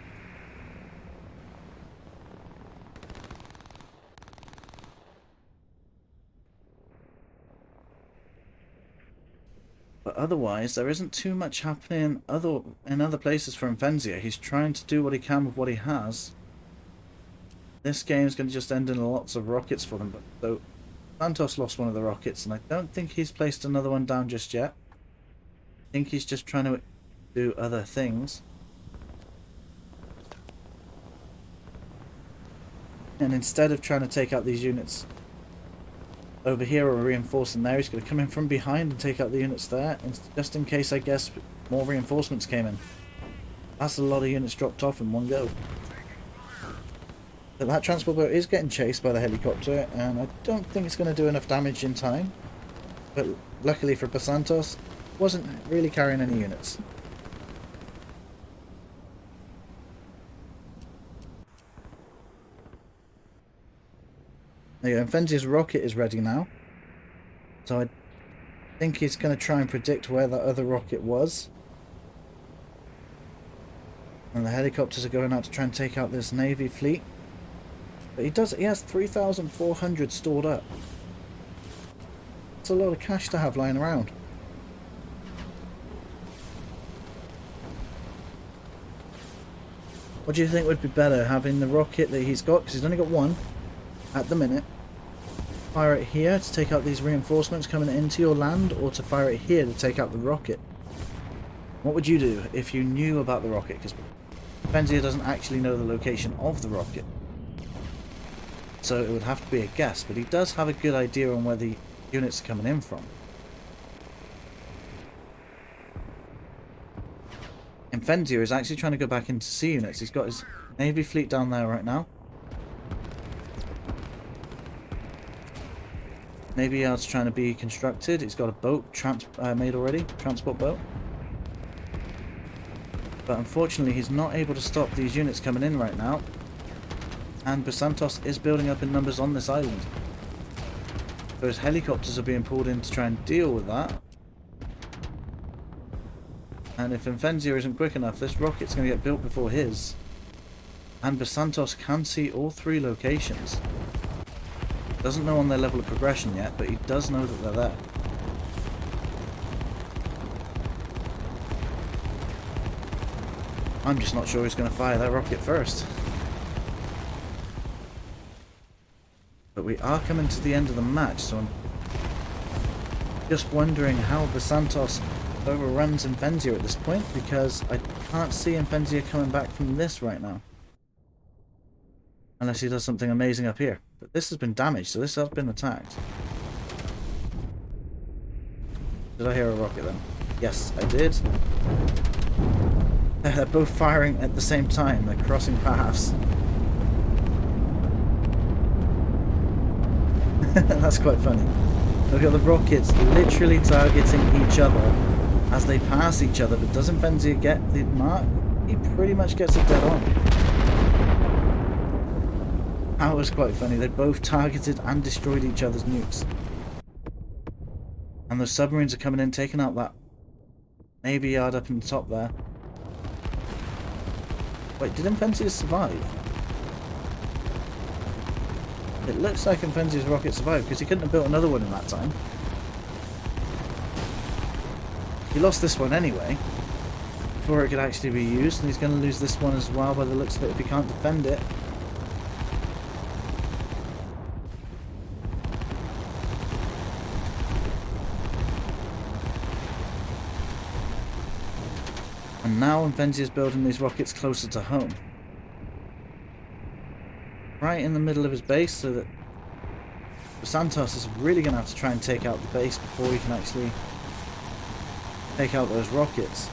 But otherwise, there isn't too much happening in other places for Imphenzia. He's trying to do what he can with what he has. This game's going to just end in lots of rockets for them. But so Basantos lost one of the rockets, and I don't think he's placed another one down just yet. I think he's just trying to do other things. And instead of trying to take out these units over here or reinforcing there, he's going to come in from behind and take out the units there, and just in case, I guess, more reinforcements came in. That's a lot of units dropped off in one go. But that transport boat is getting chased by the helicopter, and I don't think it's going to do enough damage in time. But luckily for Basantos, wasn't really carrying any units. There you go, Imphenzia's rocket is ready now. So I think he's going to try and predict where that other rocket was. And the helicopters are going out to try and take out this Navy fleet. But he has 3,400 stored up. That's a lot of cash to have lying around. What do you think would be better, having the rocket that he's got, because he's only got one at the minute, fire it here to take out these reinforcements coming into your land, or to fire it here to take out the rocket? What would you do if you knew about the rocket? Because Imphenzia doesn't actually know the location of the rocket, so it would have to be a guess, but he does have a good idea on where the units are coming in from. Imphenzia is actually trying to go back into sea units. He's got his Navy fleet down there right now. Navy Yard's trying to be constructed. He's got a boat made already, transport boat. But unfortunately, he's not able to stop these units coming in right now. And Basantos is building up in numbers on this island. So his helicopters are being pulled in to try and deal with that. And if Imphenzia isn't quick enough, this rocket's going to get built before his. And Basantos can see all 3 locations. Doesn't know on their level of progression yet, but he does know that they're there. I'm just not sure who's going to fire that rocket first. But we are coming to the end of the match, so I'm just wondering how Basantos overruns Imphenzia at this point, because I can't see Imphenzia coming back from this right now. Unless he does something amazing up here. But this has been damaged, so this has been attacked. Did I hear a rocket then? Yes, I did. They're both firing at the same time. They're crossing paths. That's quite funny. Look at the rockets literally targeting each other as they pass each other. But does Imphenzia get the mark? He pretty much gets it dead on. That was quite funny. They both targeted and destroyed each other's nukes. And the submarines are coming in, taking out that Navy Yard up in the top there. Wait, did Imphenzia survive? It looks like Imphenzia's rocket survived, because he couldn't have built another one in that time. He lost this one anyway, before it could actually be used, and he's going to lose this one as well by the looks of it if he can't defend it. And now Imphenzia is building these rockets closer to home. Right in the middle of his base, so that Basantos is really going to have to try and take out the base before he can actually take out those rockets.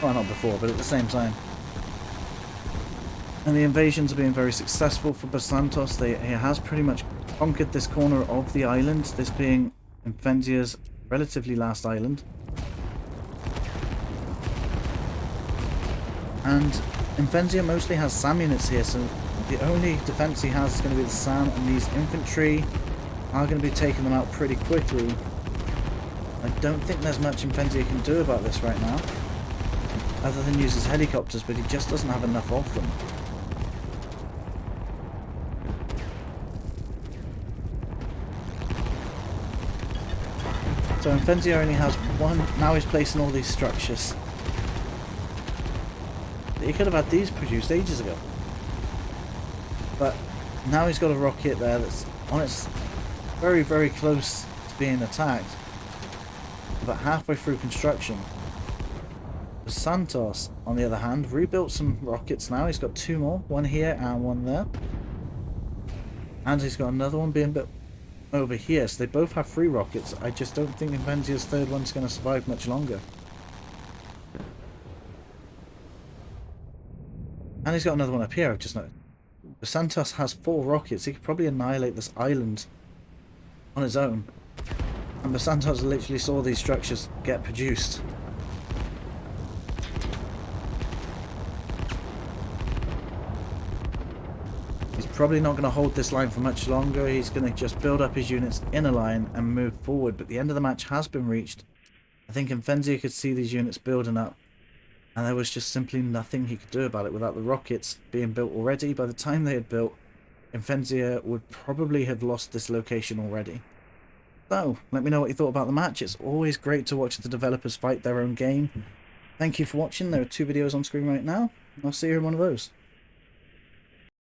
Well, not before, but at the same time. And the invasions are being very successful for Basantos. He has pretty much conquered this corner of the island, this being Imphenzia's relatively last island. And Imphenzia mostly has SAM units here, so the only defense he has is going to be the SAM, and these infantry are going to be taking them out pretty quickly. I don't think there's much Imphenzia can do about this right now, other than use his helicopters, but he just doesn't have enough of them. So Imphenzia only has one. Now he's placing all these structures. He could have had these produced ages ago. But now he's got a rocket there that's on its very, very close to being attacked. About halfway through construction. Basantos, on the other hand, rebuilt some rockets now. He's got two more. One here and one there. And he's got another one being built over here, so they both have 3 rockets. I just don't think Imphenzia's third one's going to survive much longer. And he's got another one up here, I've just noticed. Basantos has 4 rockets. He could probably annihilate this island on his own. And Basantos literally saw these structures get produced. Probably not going to hold this line for much longer. He's going to just build up his units in a line and move forward. But the end of the match has been reached. I think Imphenzia could see these units building up, and there was just simply nothing he could do about it without the rockets being built already. By the time they had built, Imphenzia would probably have lost this location already. So, let me know what you thought about the match. It's always great to watch the developers fight their own game. Thank you for watching. There are 2 videos on screen right now. I'll see you in one of those.